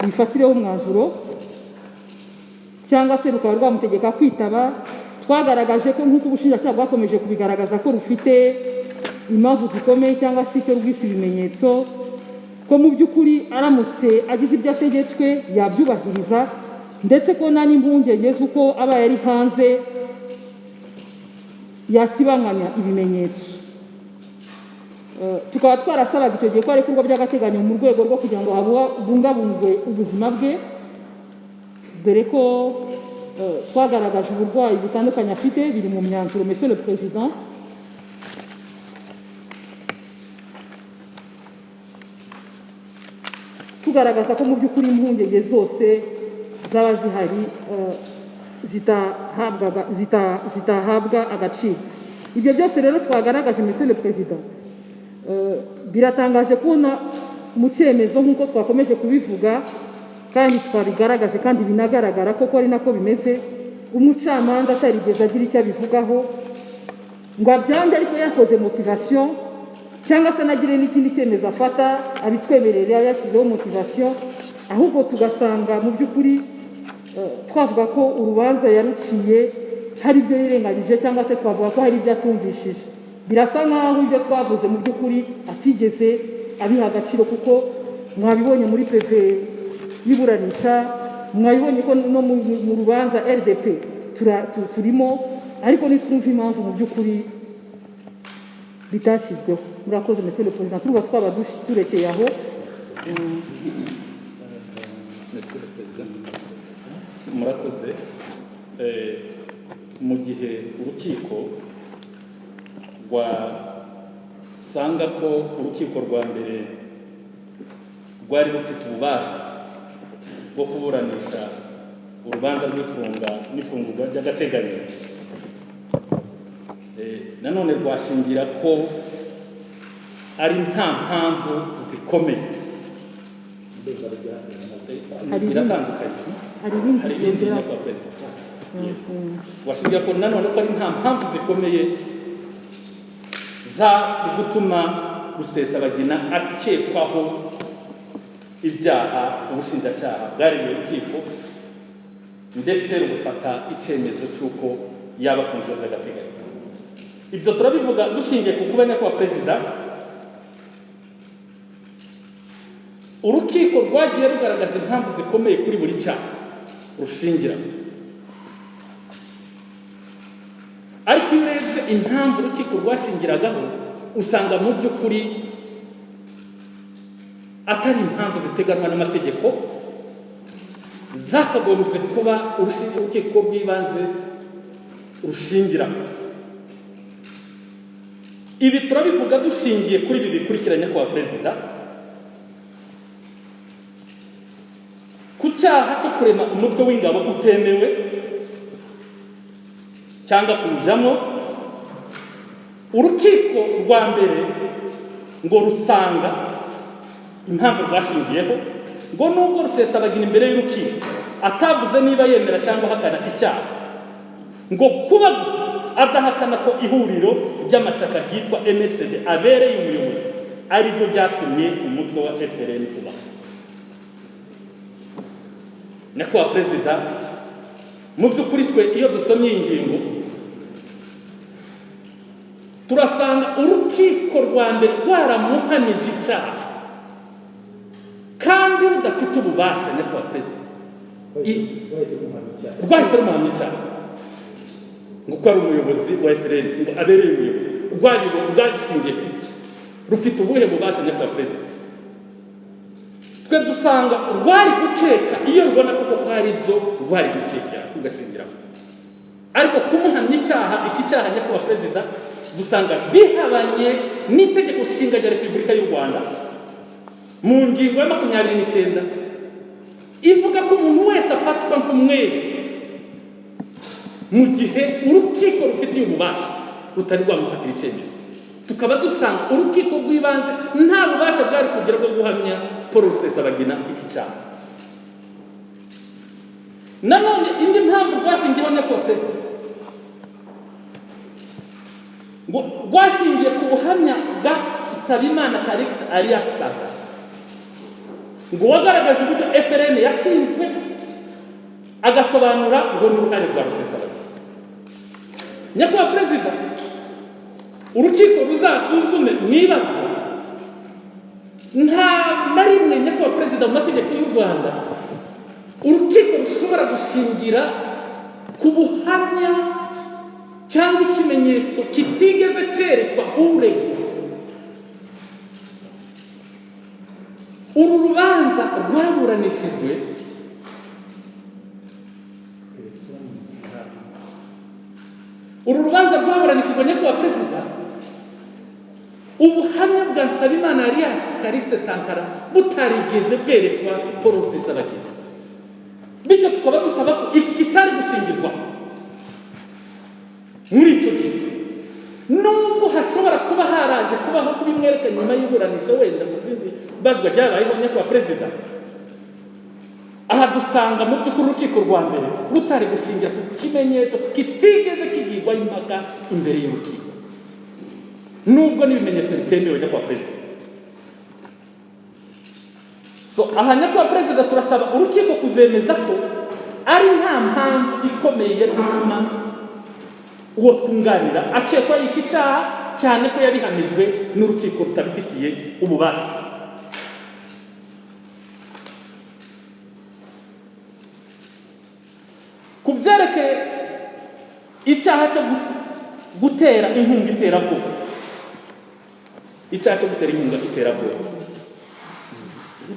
bifatireho umwanzuro cyangwa se rukaba rwamutegeka kwitaba. Twagaragaje ko nk'uko ubushinjacyaha bwakomeje kubigaragaza ko rufite impamvu zikomeye cyangwa se icyo rwise ibimenyetso ko mu by'ukuri aramutse agize ibyo ategetswe yabyubahiriza, ndetse ko nta n'impungenge z'uko aba yari hanze yasibanganya ibimenyetso. Tukaba twarasabaga icyo gihe ko ari ibikorwa by'agateganyo mu rwego rwo kugira ngo habungabungwe ubuzima bwe, dore ko twagaragaje uburwayi butandukanye afite biri mu myanzuro Monsieur le Président. Tugaragaza ko mu by'ukuri impungenge zose zaba zihari zitahabwa agaciro. Ibyo byose rero twagaragaje Monsieur le Président, biratangaje kubona mu cyemezo nk'uko twakomeje kubivuga kandi twabigaragaje kandi binagaragara koko ari nako bimeze, umucamanza atarigeze agira icyo abivugaho ngo abyange, ariko yakoze motivation cyangwa se anagire n'ikindi cyemezo afata abitwemerera yashyizeho motivation, ahubwo tugasanga mu by'ukuri twavuga ko urubanza yaruciye hari ibyo yirengagije cyangwa se twavuga ko hari ibyo atumvishije. Birasa nk'aho ibyo twavuze mu by'ukuri atigeze abiha agaciro, kuko mwabibonye muri PV y'iburanisha, mwabibonye ko no mu rubanza RDP turimo, ariko nitwumva impamvu mu by'ukuri bitashyizweho. Murakoze Monsieur le Président, turuba twaba turekeye aho.
Monsieur le Président, murakoze. Mu gihe urukiko rwasanga ko urukiko rwa mbere rwari rufite ububasha bwo kuburanisha urubanza rw'ifungurwa ry'agateganyo, nanone rwashingira ko ari nta mpamvu zikomeye. Biratandukanye.
hari ibindi
Hari ibindi
byongera
nyakubahwa perezida. Yes. Washingira ko nanone ko ari nta mpamvu zikomeye za gutuma Rusesabagina akekwaho ibyaha ubushinjacyaha bwaremeye urukiko ndetse rugafata icyemezo cy'uko yaba afunzwe by'agateganyo. Ibyo turabivuga dushingiye ku kuba nyakubahwa perezida urukiko rwagiye rugaragaza impamvu zikomeye kuri buri cyaha rushingira, ariko iyo urebye impamvu urukiko rwashingiragaho usanga mu by'ukuri atari impamvu ziteganywa n'amategeko, zakagombye kuba urukiko rw'ibanze rushingira. Ibi turabivuga dushingiye kuri ibi bikurikiranye kwa perezida: ku cyaha cyo kurema umutwe w'ingabo utemewe cyangwa kujamo, urukiko rwa mbere ngo rusanga impamvu rwashingiyeho ngo nubwo Rusesabagina imbere y'urukiko atavuze niba yemera cyangwa ahakana icyaha, ngo kuba gusa adahakana ko ihuriro ry'amashyaka ryitwa MSD abereye umuyobozi ari byo byatumye umutwe wa FRN uba. Nyakubahwa perezida, mu by'ukuri twe iyo dusomye iyi ngingo turasanga urukiko rwa mbere rwaramuhamije icyaha kandi rudafite ububasha. Nyakubahwa perezida, rwahise rumuhamya icyaha ngo ko ari umuyobozi wa FRN, ngo abereye umuyobozi. Rwagishingiye ku iki? Rufite ubuhe bubasha? Nyakubahwa perezida, twe dusanga rwari gukeka iyo rubona koko ko hari ibyo rwari gukeka rugashingiraho, ariko kumuhamya icyaha, iki cyaha nyakubahwa perezida dusanga bihabanye n'itegeko nshinga rya Repubulika y'u Rwanda mu ngingo ya 29 ivuga ko umuntu wese afatwa nk'umwere mu gihe urukiko rufitiye ububasha rutari rwamufatira icyemezo. Tukaba dusanga urukiko rw'ibanze nta bubasha bwari kugira bwo guhamya Paul Rusesabagina iki cyaha. Nanone indi mpamvu rwashingiyeho nyakubahwa perezida, ngo rwashingiye ku buhamya bwa Nsabimana Calixte alias Saka, ngo wagaragaje uburyo FRN yashinzwe agasobanura ngo ni uruhare rwa Rusesabagina. Nyakubahwa perezida, urukiko ruzasuzume mwibazwa nta na rimwe nyakubahwa perezida mu mategeko y'u Rwanda urukiko rushobora gushingira ku buhamya cyangwa ikimenyetso kitigeze cyerekwa uregwa. Uru rubanza rwaburanishijwe nyakubahwa perezida ubuhamya bwa Nsabimana alias Calixte Sankara butarigeze bwerekwa Paul Rusesabagina. Bityo tukaba dusaba ko iki kitari gushingirwa muri icyo gihe, nubwo hashobora kuba haraje kubaho kubimwereka nyuma y'iburanisha wenda mu zindi bazwa ryabayeho nyakubahwa perezida. Aha dusanga mu by'ukuri urukiko rwa mbere rutari gushingira ku kimenyetso kitigeze kigirwaho impaka imbere y'urukiko, nubwo n'ibimenyetso bitemewe nyakubahwa perezida. Aha nyakubahwa perezida turasaba urukiko kuzemeza ko ari nta mpamvu ikomeye yo gutuma uwo twunganira akekwaho iki cyaha, cyane ko yabihamijwe n'urukiko rutabifitiye ububasha. Ku byerekeye icyaha cyo gutera inkunga iterabwoba, icyaha cyo gutera inkunga iterabwoba,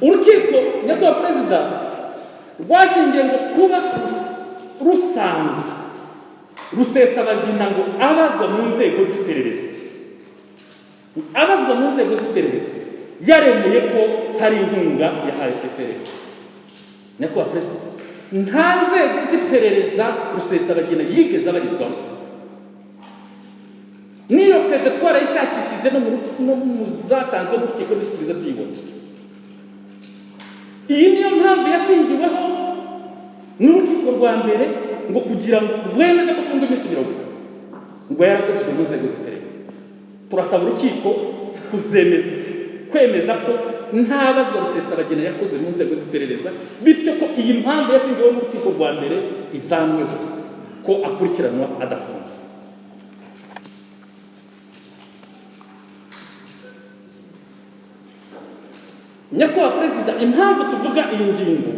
urukiko nyakubahwa perezida rwashingiye ngo kuba rusanga Rusesabagina ngo abazwa mu nzego z'iperereza yaremeye ko hari inkunga ya FRN. Nyakubahwa perezida, nta nzego z'iperereza Rusesabagina yigeze abarizwamo. n'iyo pede twarayishakishije no mu zatanzwe n'urukiko ntitugeze tuyibona. Iyi niyo mpamvu yashingiweho n'urukiko rwa mbere ngo kugira ngo rwemeze ko afunga iminsi 30 ngo yarakozwe mu nzego z'iperereza. Turasaba urukiko kwemeza ko nta bazwa Rusesabagina yakoze mu nzego z'iperereza, bityo ko iyi mpamvu yashingiweho n'urukiko rwa mbere ivanweho, ko akurikiranwa adafunze. Nyakubahwa Perezida, impamvu tuvuga iyi ngingo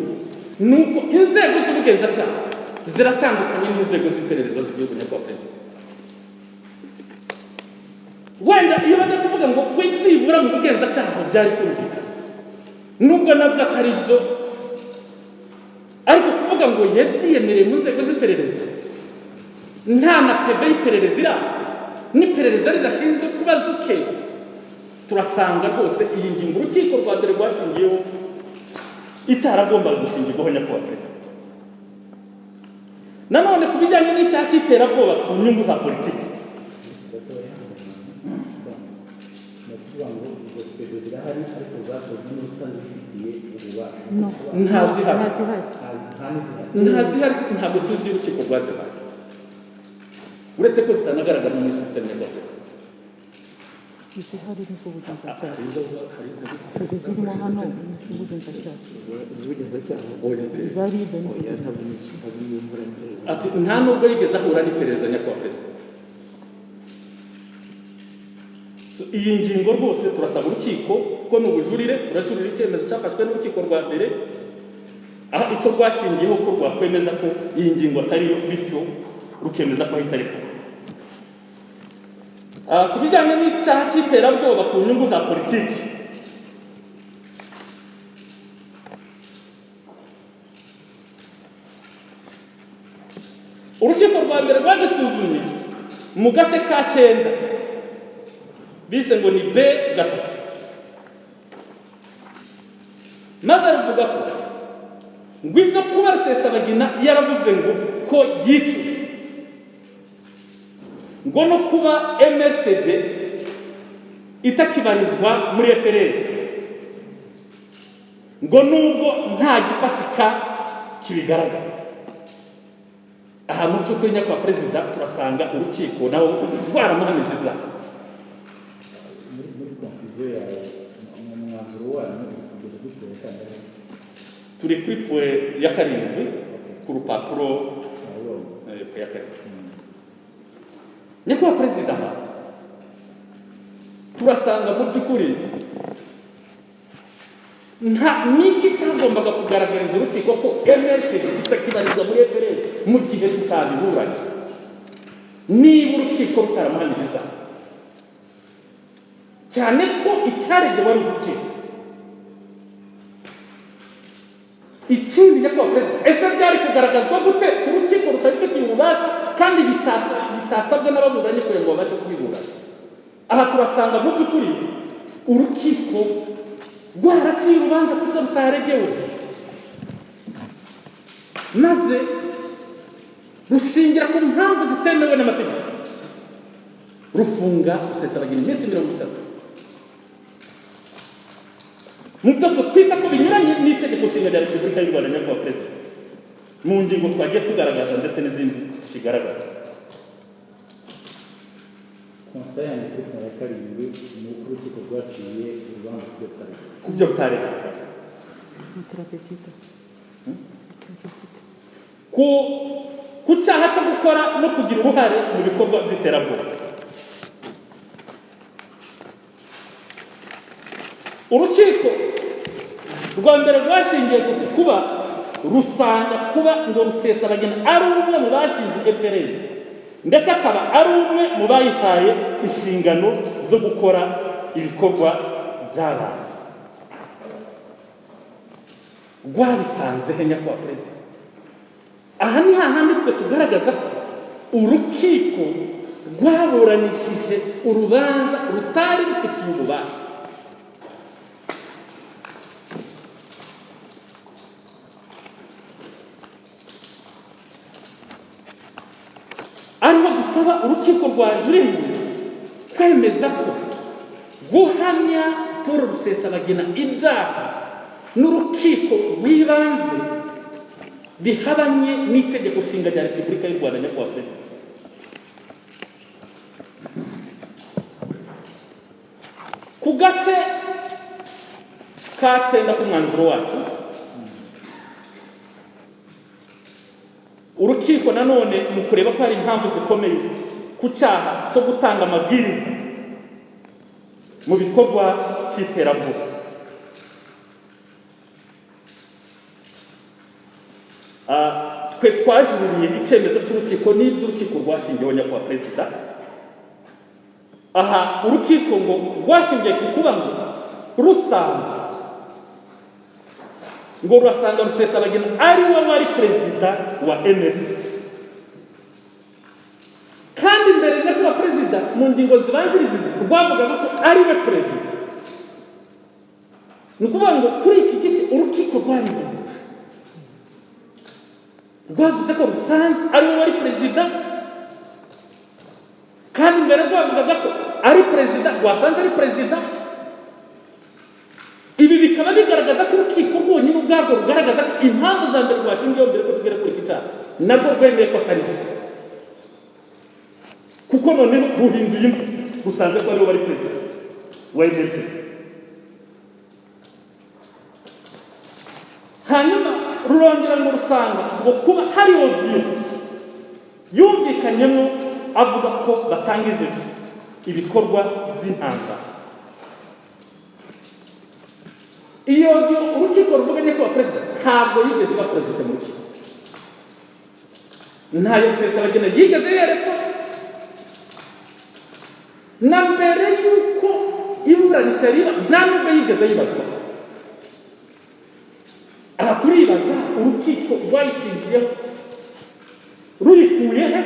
ni uko inzego z'ubugenzacyaha ziratandukanye n'inzego z'iperereza z'igihugu. Nyakubahwa Perezida, wenda iyo bajya kuvuga ngo kwizibura mu bugenzacyaha byari kumvikana, nubwo nabyo atari byo, ariko kuvuga ngo yabyiyemereye mu nzego z'iperereza nta na peve y'iperereza iri aho, n'iperereza ridashinzwe kubaza uke, turasanga rwose iyi ngingo urukiko rwa mbere rwashingiyeho itaragombaga gushingirwaho. Nyakubahwa Perezida, nanone ku bijyanye n'icyaha cy'iterabwoba ku nyungu za politiki, ntazihari, ntabwo tuzi urukiko rwazihaye, uretse ko zitanagaragara muri sisiteme. Nyakubahwa Perezida,
izihari n'iz'ubugenzacyaha zirimo hano n'iz'ubugenzacyaha zari
ati nta nubwo yigeze ahura n'iperereza. Nyakubahwa Perezida, iyi ngingo rwose turasaba urukiko ko ni ubujurire, turajurira icyemezo cyafashwe n'urukiko rwa mbere, aho icyo rwashingiyeho ko rwakwemeza ko iyi ngingo atari yo, bityo rukemeza ko ahita ariko. Ku bijyanye n'icyaha cy'iterabwoba ku nyungu za politiki, urukiko rwa mbere rwagisuzumye mu gace ka 9 bise ngo ni B3, maze ruvuga ko ngo ibyo kuba Rusesabagina yaravuze ngo ko yicuza, ngo no kuba MSD itakibarizwa muri FRN, ngo nubwo nta gifatika kibigaragaza. Aha mu by'ukuri Nyakubahwa Perezida, turasanga urukiko naho rwaramuhamije ibyaha.
muri konkluziyo yawe umwanzuro wanyu kugeza duteka
turi kuri pwe ya 7 ku rupapuro pwe ya 7. Nyakubahwa Perezida, aha turasanga mu by'ukuri nta n'iki cyagombaga kugaragariza urukiko ko MSD itakibarizwa muri FRN mu gihe tutabiburanye, niba urukiko rutaramuhamije ibyaha, cyane ko icyaregewe ari urukiko. Ikindi Nyakubahwa Perezida, ese byari kugaragazwa gute ku rukiko rutabifitiye ububasha kandi bitasabwe n'ababuranyi kugira ngo babashe kubiburana? Aha turasanga mu by'ukuri urukiko rwaraciye urubanza kuko rutaregewe, maze rushingira ku mpamvu zitemewe n'amategeko, rufunga Rusesabagina iminsi 30 mu byo twita ko binyuranye n'itegeko nshinga rya Repubulika y'u Rwanda. Nyakubahwa Perezida, mu ngingo twagiye tugaragaza ndetse n'izindi tukigaragaza.
konsta yanjye kuri ya 7 ni uko urukiko rwaciye urubanza
ku byo butaregewe ku cyaha cyo gukora no kugira uruhare mu bikorwa by'iterabwoba. Urukiko rwa mbere rwashingiye ku kuba rusanga kuba ngo Rusesabagina ari umwe mu bashinze FRN, ndetse akaba ari umwe mu bayihaye inshingano zo gukora ibikorwa by'abantu. Rwabisanze he Nyakubahwa Perezida? Aha ni hahandi twe tugaragaza ko urukiko rwaburanishije urubanza rutari rufitiye ububasha. Ariho dusaba urukiko rwa juriri kwemeza ko guhamya Paul Rusesabagina ibyaha n'urukiko rw'ibanze bihabanye n'itegeko nshinga rya Repubulika y'u Rwanda nyakubahwa Perezida. Ku gace ka 9 k'umwanzuro wacu, urukiko nanone mu kureba ko hari impamvu zikomeye ku cyaha cyo gutanga amabwiriza mu bikorwa cy'iterabwoba, twe twajuririye icyemezo cy'urukiko n'iby'urukiko rwashingiyeho nyakubahwa Perezida. Aha urukiko ngo rwashingiye ku kuba ngo rurasanga Rusesabagina ari we wari perezida wa MS, kandi mbere nyakubahwa Perezida mu ngingo zibanziriza rwavugaga ko ari we perezida. Ni ukuvuga ngo kuri iki gice urukiko rwavuze ko rusanze ari we wari perezida, kandi mbere rwavugaga ko ari perezida, rwasanze ari perezida. Ibi bikaba bigaragaza ko urukiko rwonyine ubwarwo rugaragaza ko impamvu za mbere rwashingiyeho mbere ko tugera kuri iki cyaha narwo rwemeye ko atari zo, kuko noneho ruhinduye imwe rusanze ko ari we wari perezida wa MNC. Hanyuma rurongera ngo rusanga ngo kuba hari audio yumvikanyemo avuga ko batangije ibikorwa by'intambara. Iyo audio urukiko ruvuga nyakubahwa Perezida ntabwo yigeze baperezida mu rukiko, ntayo Rusesabagina yigeze yerekwa na mbere y'uko iburanisha riba, nta nubwo yigeze yibazwa. Aha turibaza urukiko rwayishingiyeho rurikuye he,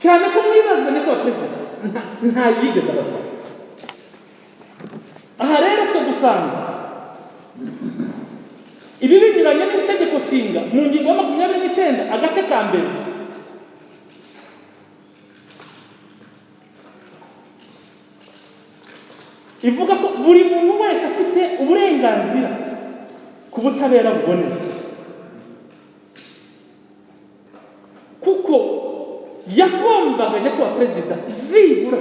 cyane ko mwibazwa nyakubahwa Perezida nta yigeze abazwa. Aha rero twe dusanga ibi binyuranye n'itegeko nshinga mu ngingo ya 29 agace ka mbere, ivuga ko buri muntu wese afite uburenganzira ku butabera buboneye, kuko yagombaga nyakubahwa Perezida zibura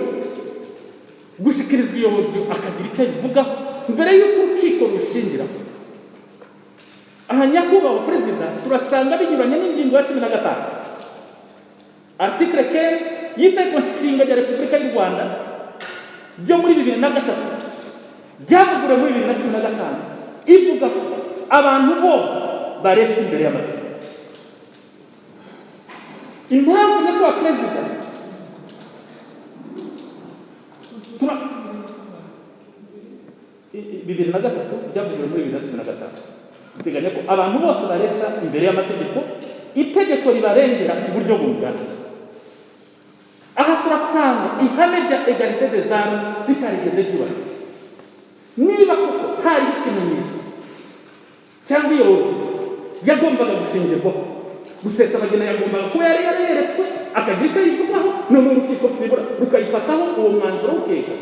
gushikirizwa iyo audio akagira icyo ayivugaho mbere y'uko urukiko rushingira. Aha nyakubahwa Perezida turasanga binyuranye n'ingingo ya 15 article 15 y'itegeko nshinga rya Repubulika y'u Rwanda ryo muri 2003 ryavuguruwe muri 2015, ivuga ko abantu bose baresha imbere y'amategeko. Impamvu nyakubahwa Perezida bibiri na gatatu byavugiwe muri 2015 biteganya ko abantu bose baresha imbere y'amategeko, itegeko ribarengera ku buryo bungana. Aha turasanga ihame rya egalite des armes ritarigeze ryubahirizwa. Niba koko hari ikimenyetso cyangwa iyo yagombaga gushingirwaho, Rusesabagina yagombaga kuba yari yareretswe akagira icyo yivugaho, none urukiko sibura rukayifataho uwo mwanzuro w'ukeka,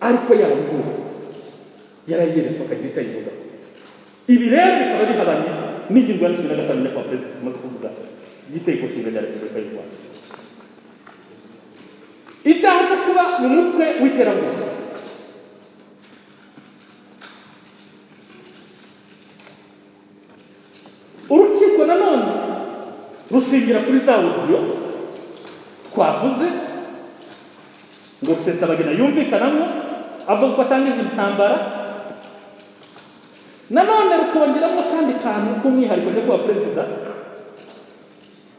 ariko yaranguwe yarayeretswe akagira icyo yivugaho. Ibi rero bikaba bihabanye n'ingingo ya 15 nyakubahwa Perezida tumaze kuvuga y'Itegeko Nshinga rya Repubulika y'u Rwanda. Icyaha cyo kuba mu mutwe w'iterabwoba, urukiko nanone rushingira kuri za audio twavuze ngo Rusesabagina yumvikanamo avuga ko atangije intambara. Nanone rukongeramo kandi kantu k'umwihariko nyakubahwa Perezida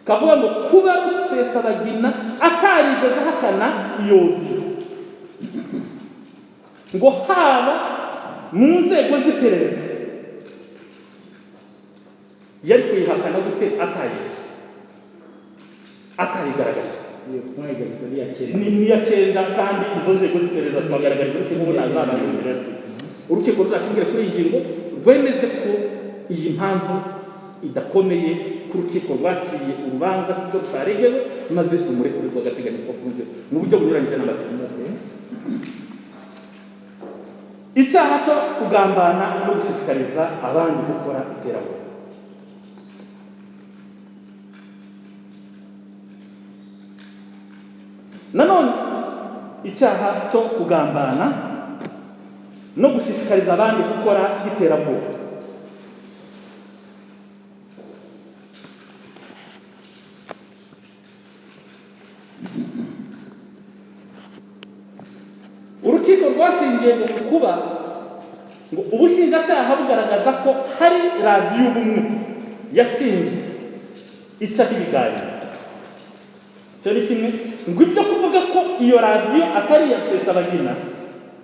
kavuga ngo kuba Rusesabagina atarigeze ahakana iyo audio, ngo haba mu nzego z'iperereza yari kuyihakana gute atayigaragaje. Ni iya cyenda kandi izo nzego z'iperereza twagaragaje urukiko ntazabana. Urukiko ruzashingira kuri iyi ngingo rwemeze ko iyi mpamvu idakomeye ku rukiko rwakiriye urubanza kuko rutaregewe maze umurekure rw'agateganyo ko afunzwe mu buryo bunyuranyije n'amategeko. Icyaha cyo kugambana no gushishikariza abandi gukora iterabwoba. Nanone icyaha cyo kugambana no gushishikariza abandi gukora iterabwoba. Urukiko rwashingiye ku kuba ngo ubushinjacyaha bugaragaza ko hari radiyo ubumwe yashinzwe icaho ibiganiro. Icyo ni kimwe, ngo ibyo kuvuga ko iyo radiyo atari iya Rusesabagina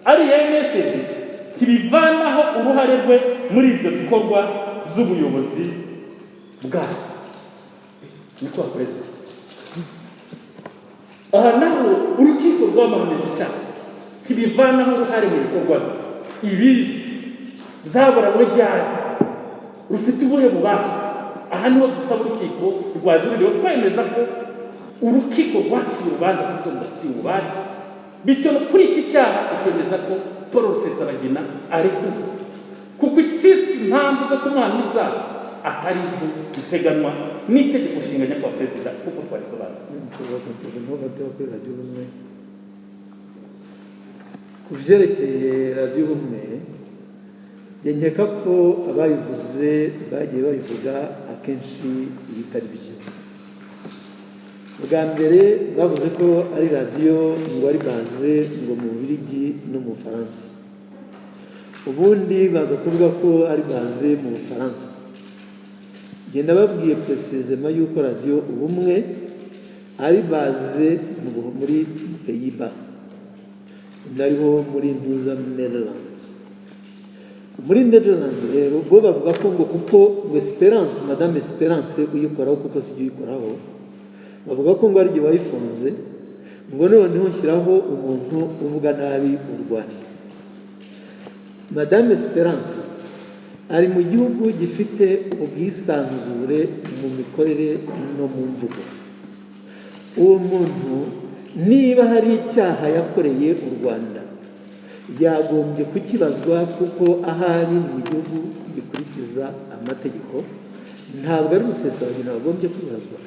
ari iya MSD ntibivanaho uruhare rwe muri ibyo bikorwa z'ubuyobozi bwayo. Nyakubahwa Perezida, aha naho urukiko rwamuhamije icyaha ntibivanaho uruhare mu bikorwa bye. Ibi byaburanywe ryari, rufite ubuhe bubasha? Aha niho dusaba urukiko rwajuririwe kwemeza ko urukiko rwaciye urubanza kuko rudafitiye ububasha, bityo no kuri iki cyaha ikemeza ko Paul Rusesabagina arekuwe, kuko ikizwi impamvu zo kumuhana ibyaha atari izo biteganywa n'itegeko nshinga nyakubahwa Perezida kuko twarisobanuye.
Ku byerekeye radiyo ubumwe, nkeka ko abayivuze bagiye babivuga akenshi ibitari byo. Bwa mbere bavuze ko ari radiyo ngo ari baze ngo mu Bubiligi no mu Bufaransa, ubundi baza kuvuga ko ari baze mu Bufaransa. Genda babwiye precisema yuko radiyo ubumwe ari baze muri Pays-Bas, nariho muri Ntuza Netherlands. Muri Netherlands rero bo bavuga ko ngo kuko ngo Esperance, Madame Esperance uyikoraho kuko sijye uyikoraho, bavuga ko ngo ari igihe wayifunze ngo noneho nshyiraho umuntu uvuga nabi u Rwanda. Madame Esperance ari mu gihugu gifite ubwisanzure mu mikorere no mu mvugo. Uwo muntu niba hari icyaha yakoreye u Rwanda yagombye kukibazwa, kuko ahari mu gihugu gikurikiza amategeko, ntabwo ari Rusesabagina wagombye kwibazwa.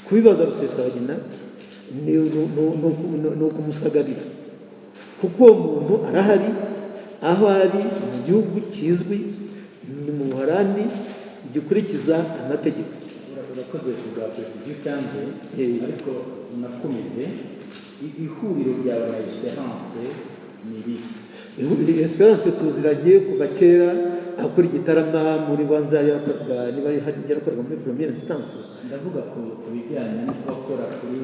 Kubibaza Rusesabagina ni ukumusagarira, kuko uwo muntu arahari, aho ari mu gihugu kizwi, ni mu Buholandi gikurikiza amategeko.
Urakoze kubwa presidio kandi ariko unakomeze ihuriro ryawe na Esperance ni iri.
Esperance tuziranye kuva kera akora igitarama muri Rwanda yakorwa, niba yarakorwa muri première instance.
Ndavuga ku bijyanye no gukora kuri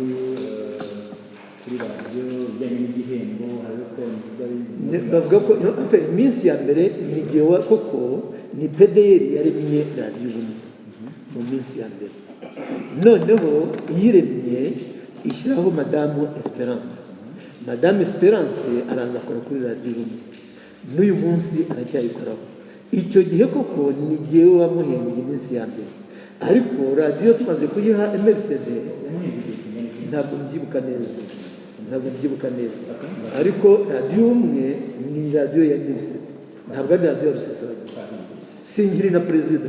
radiyo bijyanye n'igihembo,
bavuga ko iminsi ya mbere ni igihe koko ni PDR yaremye radiyo ubumwe mu minsi ya mbere, noneho iyiremye ishyiraho Madame Esperance. Madame Esperance araza akora kuri radiyo ubumwe, n'uyu munsi aracyayikoraho. Icyo gihe koko ni igihe wamuhembye iminsi ya mbere, ariko radiyo tumaze kuyiha MRCD ntabwo mbyibuka neza, ariko radiyo ubumwe ni radiyo ya MRCD, ntabwo ari radiyo ya Rusesabagina. Singiri na perezida,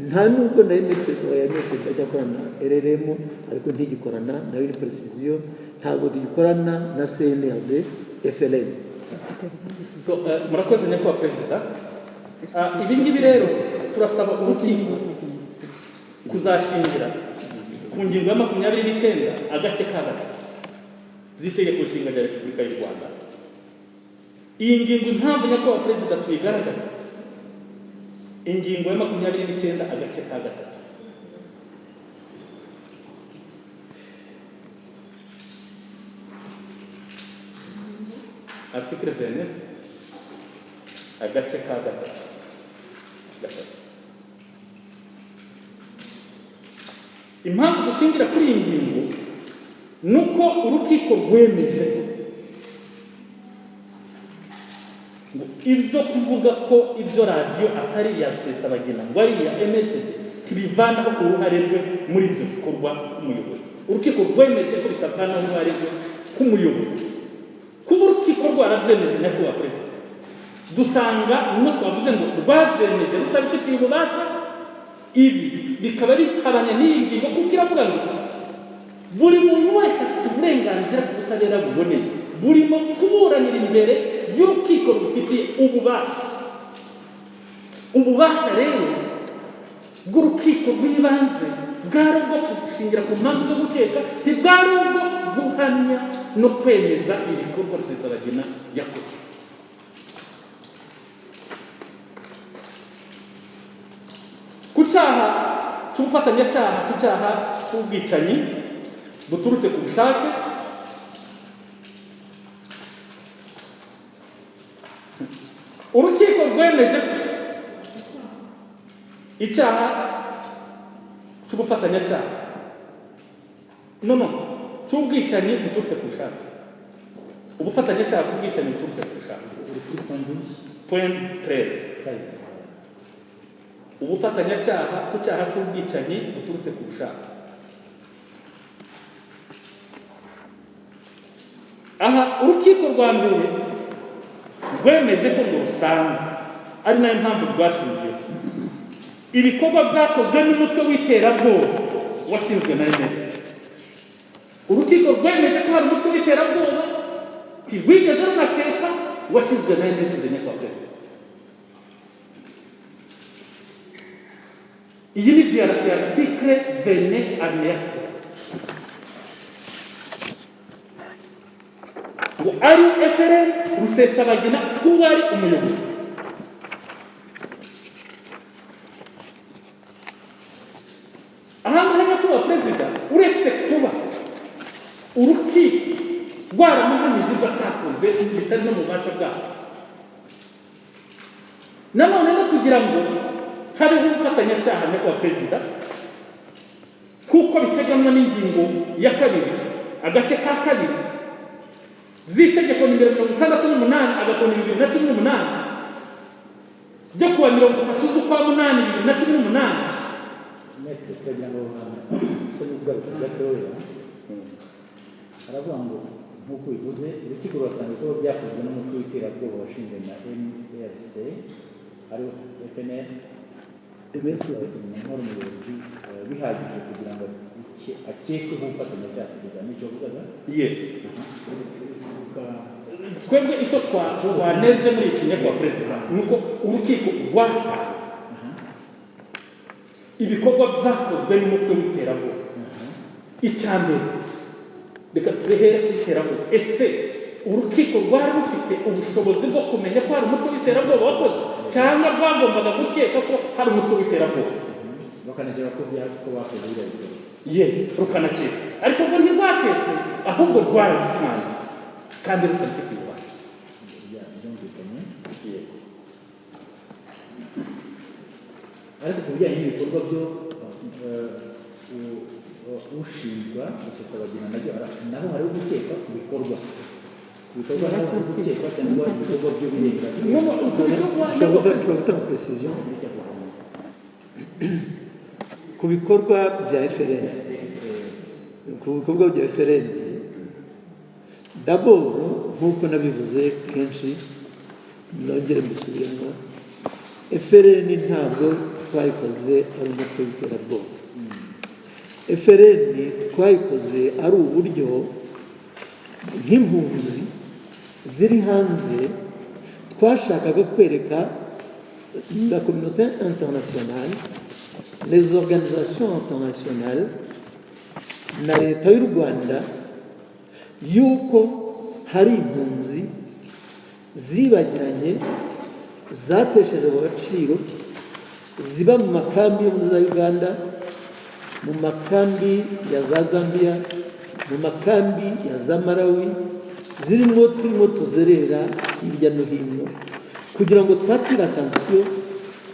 nta nubwo na MRCD ajya akorana RRM, ariko ntigikorana na Wili Precision, ntabwo tugikorana na CNRD FLN.
Murakoze nyakubahwa Perezida. Ibi ngibi rero turasaba urukiko kuzashingira ku ngingo ya 29 agace ka gatatu z'itegeko nshinga rya Repubulika y'u Rwanda. Iyi ngingo impamvu nyakubahwa Perezida tuyigaragaza, ingingo ya 29 agace ka gatatu article 29 agace ka gatatu. Impamvu dushingira kuri iyi ngingo ni uko urukiko rwemeje ibyo kuvuga ko ibyo radiyo atari iya Rusesabagina ngo ari iya MSD ntibivanaho uruhare rwe muri ibyo bikorwa k'umuyobozi. Urukiko rwemeje ko bitavanaho uruhare rwe k'umuyobozi. Kuba urukiko rwaravyemeje nyakubahwa perezida, dusanga no twavuze ngo rwavyemeje rutabifitiye ububasha, ibi bikaba bihabanya n'iyi ngingo kuko iravuga ngo buri muntu wese afite uburenganzira ku butabera buboneye burimo kuburanira imbere y'urukiko rubifitiye ububasha. Ububasha rero bw'urukiko rw'ibanze bwari ubwo gushingira ku mpamvu zo gukeka, ntibwari ubwo guhamya no kwemeza ibikorwa Rusesabagina yakoze. Ku cyaha cy'ubufatanyacyaha, ku cyaha cy'ubwicanyi buturutse ku bushake, urukiko rwemeje icyaha cy'ubufatanyacyaha cy'ubwicanyi buturutse ku bushake, ubufatanyacyaha bw'ubwicanyi buturutse ku bushake. Point 13. Ubufatanyacyaha ku cyaha cy'ubwicanyi buturutse ku bushake. Aha urukiko rwa mbere rwemeje ko ngo rusanga ari nayo mpamvu rwashingiye ibikorwa byakozwe n'umutwe w'iterabwoba washinzwe na MSD. Urukiko rwemeje ko hari umutwe w'iterabwoba ntirwigeze runakeka washinzwe na MSD nyakubahwa perezida. Iyi ni violation ya article 29 alinéa 3. Ngo ari FRN Rusesabagina kuba ari umuyobozi. Aha nyakubahwa perezida, uretse kuba urukiko rwaramuhamije ibyo atakoze bitari no mu bubasha bwabo, nanone no kugira ngo hariho ubufatanyacyaha nyakubahwa perezida kuko biteganywa n'ingingo ya 2 agace ka 2 z'itegeko nimero 68 agakoni 2018 ryo kuwa 30 z'ukwa 8 2018.
Aravuga ngo nk'uko bivuze urukiko rurasanga ko byakozwe n'umutwe w'iterabwoba washinzwe na MRC ariwo FNL umuyobozi bihagije kugira ngo akekweho ubufatanyacyaha kugeza n'icyo avugaga.
Yes. Twebwe icyo twaneze muri iki nyakubahwa perezida ni uko urukiko rwasanze ibikorwa byakozwe n'umutwe w'iterabwoba. Icya mbere reka turehere ku iterabwoba. Ese urukiko rwari rufite ubushobozi bwo kumenya ko hari umutwe w'iterabwoba wakoze cyangwa rwagombaga gukeka ko hari umutwe w'iterabwoba?
Bakanagera ko bakoze biriya bikorwa.
Yes, rukanakeka. Ariko ngo ntirwaketse ahubwo rwarabishimangiye kandi rutabifite ububasha.
Ariko ku bijyanye n'ibikorwa byo ushinjwa Rusesabagina naho hariho gukeka ku bikorwa naho hari gukekwa cyangwa ibikorwa byo birenga.
Ushobora gutanga precision ku bikorwa bya FRN. Ku bikorwa bya FRN d'abord nk'uko nabivuze kenshi nongere mbisubiremo, FRN ntabwo twayikoze ari umutwe w'iterabwoba. FRN twayikoze ari uburyo nk'impunzi ziri hanze twashakaga kwereka la communauté internationale, les organisations internationales na leta y'u Rwanda yuko hari impunzi zibagiranye zatesheje agaciro ziba mu makambi yo muri za Uganda, mu makambi ya za Zambia, mu makambi ya za Malawi, turimo tuzerera hirya no hino kugira ngo twatire atansiyo,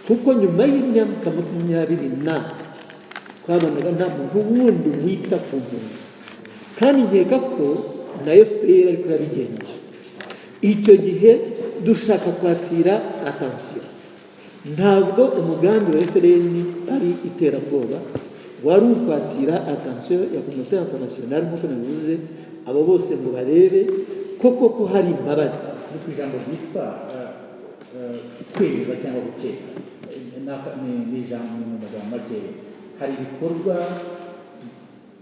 kuko nyuma y'imyaka 20 twabonaga nta muntu wundi wita ku mpunzi, kandi nkeka ko na FPR ariko yabigenje. Icyo gihe dushaka kwatira atansiyo. Ntabwo umugambi wa FRN ari iterabwoba, wari ukwatira atansiyo ya komite internationale nk'uko nabivuze, abo bose ngo barebe koko ko hari imbabazi.
ni ku ijambo ryitwa kwemeza cyangwa gukeka, ni ijambo mu magambo makeya. Hari ibikorwa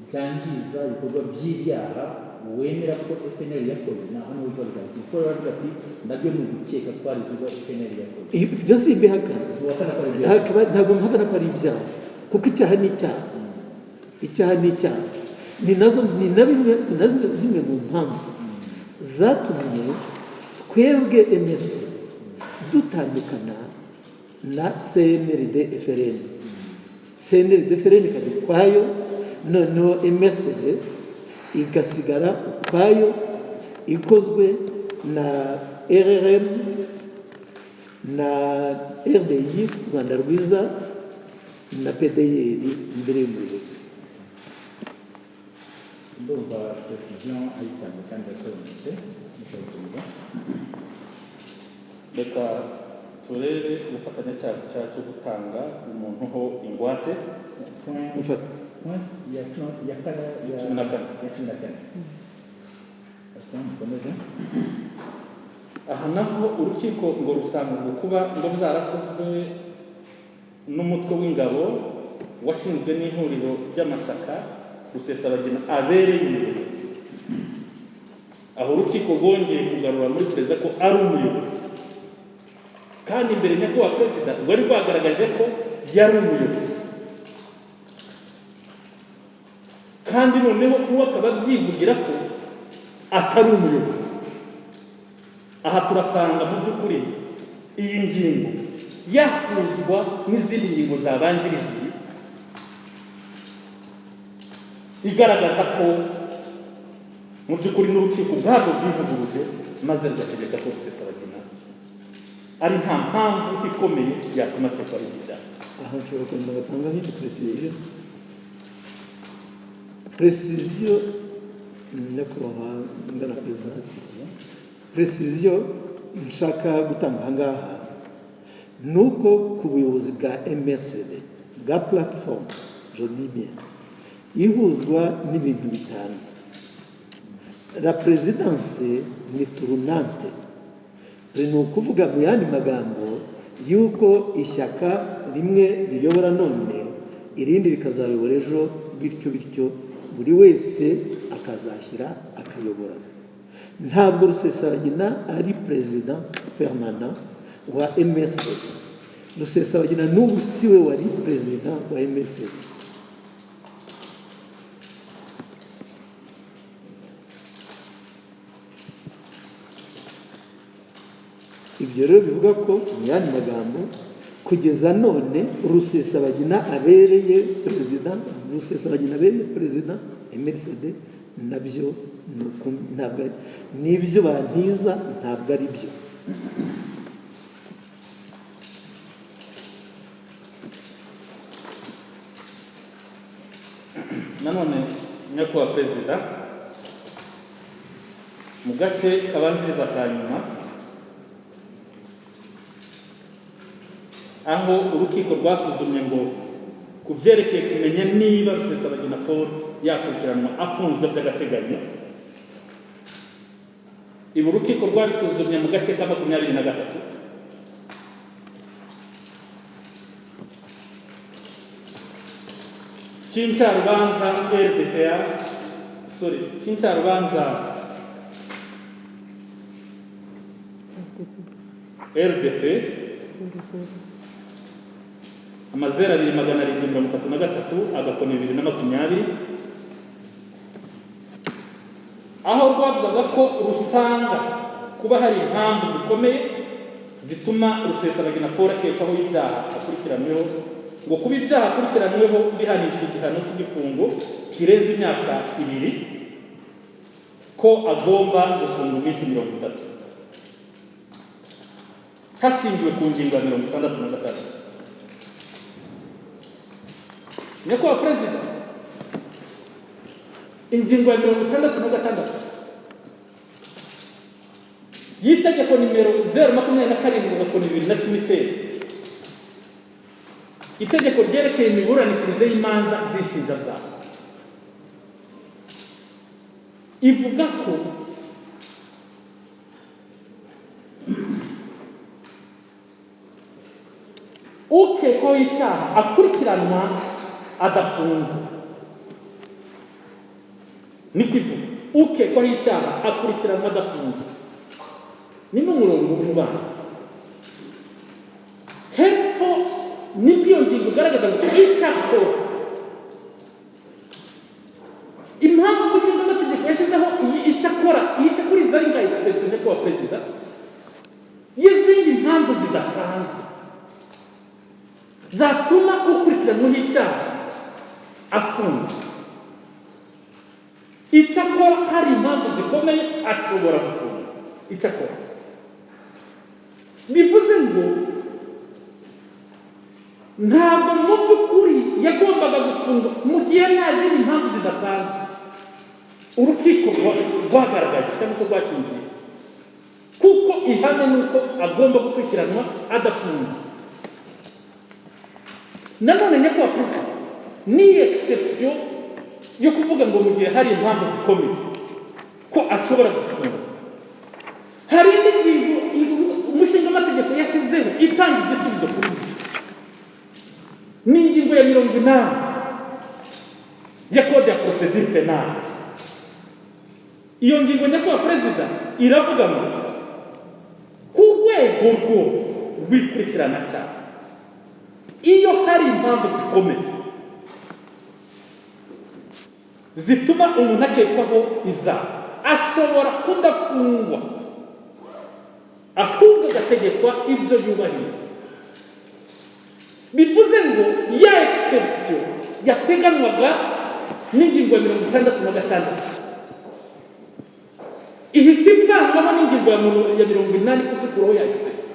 byangiza, ibikorwa by'ibyaha wemera ko FNL yakoze, naho ni uburyo bwa kuko baravuga ati nabyo ni ugukeka ko ari ibikorwa FNL yakoze.
Ibyo si ibihakana, ntabwo mpakana ko ari ibyaha, kuko icyaha ni icyaha. Icyaha ni icyaha. Ni na zimwe mu mpamvu zatumye twebwe MRC dutandukana na CNRD FRN. CNRD FRN ikajya ukwayo, noneho MRC igasigara ukwayo, ikozwe na RRM na RDI Rwanda Rwiza na PDR imbere y'umuyobozi.
Ndumva precision ayitanze kandi yasobanutse.
Reka turebe ubufatanyacyaha cyacu gutanga umuntu ho ingwate
ya cumi na kane. Mukomeze.
Aha naho urukiko ngo rusanga kuba ngo zarakozwe n'umutwe w'ingabo washinzwe n'ihuriro ry'amashyaka Rusesabagina abereye umuyobozi. Aho urukiko rwongeye kugarura muri perezida ko ari umuyobozi, kandi imbere nyakubahwa perezida rwari rwagaragaje ko yari umuyobozi, kandi noneho uwo akaba abyivugira ko atari umuyobozi. Aha turasanga mu by'ukuri iyi ngingo yahuzwa n'izindi ngingo zabanjirije, igaragaza ko mu by'ukuri n'urukiko ubwarwo rwivuguruje maze rugategeka ko Rusesabagina ari nta mpamvu ikomeye yatuma atekwa ibyaha.
Aha nshobora kwenda batanga nk'iki precision nyakubahwa ngana perezida. Precision nshaka gutanga aha ngaha ni uko ku buyobozi bwa MRCD bwa platform, je dis bien, ihuzwa n'ibintu bitanu. La présidence ni tournante, ni ukuvuga mu yandi magambo yuko ishyaka rimwe riyobora none irindi rikazayobora ejo, bityo bityo buri wese akazashyira akayobora. Ntabwo Rusesabagina ari perezida permanent wa MRC. Rusesabagina n'ubu siwe wari perezida wa MRC. Ibyo rero bivuga ko mu yandi magambo kugeza none Rusesabagina abereye perezida, Rusesabagina abereye perezida MRCD, nabyo ntabwo n'ibyo bantiza, ntabwo ari byo.
Nanone nyakubahwa perezida, mu gace kabanziriza ka nyuma, aho urukiko rwasuzumye ngo ku byerekeye kumenya niba Rusesabagina Paul yakurikiranwa afunzwe by'agateganyo, ibi urukiko rwabisuzumye mu gace ka 23 cy'incarubanza cy'incarubanza RDP amazera 2733 agakoni 2020, aho rwavugaga ko rusanga kuba hari impamvu zikomeye zituma Rusesabagina Paul akekwaho ibyaha akurikiranyweho, ngo kuba ibyaha akurikiranyweho bihanishwa igihano cy'igifungo kirenze imyaka 2, ko agomba gufunga iminsi 30 hashingiwe ku ngingo ya 66. Nyakubahwa perezida, ingingo ya 66 y'itegeko nimero 027/2019 itegeko ryerekeye imiburanishirize y'imanza z'inshinjabyaha ivuga ko ukekwaho icyaha akurikiranwa adafunze. Ni kuvuga ukekwaho icyaha akurikiranwa adafunze. Ni n'umurongo ubanza. Hepfo nibwo iyo ngingo igaragaza ngo icyakora impamvu umushinga w'amategeko yashyizeho icyakora iza ari nka exception kwa perezida y'izindi mpamvu zidasanzwe zatuma ukurikiranwaho icyaha afunga. Icyakora hari impamvu zikomeye ashobora gufunga. Icyakora bivuze ngo ntabwo mu by'ukuri yagombaga gufunga mu gihe nta zindi mpamvu zidasanzwe urukiko rwagaragaje cyangwa se rwashingiye, kuko ihame ni uko agomba gukurikiranwa adafunze. Nanone nyakubahwa perezida ni exception yo kuvuga ngo mu gihe hari impamvu zikomeye ko ashobora gufunga. Hari n'ingingo umushinga w'amategeko yashyizeho itanga igisubizo kuri ibi. Ni ingingo ya 80 ya kode ya procedure penale. Iyo ngingo nyakubahwa perezida iravuga ngo ku rwego rwose rw'ikurikirana cyaha iyo hari impamvu zikomeye zituma umuntu akekwaho ibyaha ashobora kudafungwa ahubwo agategekwa ibyo yubahiriza. Bivuze ngo ya exception yateganywaga n'ingingo ya 66 ihita ivangwamo n'ingingo ya 80 kuvuguraho ya exception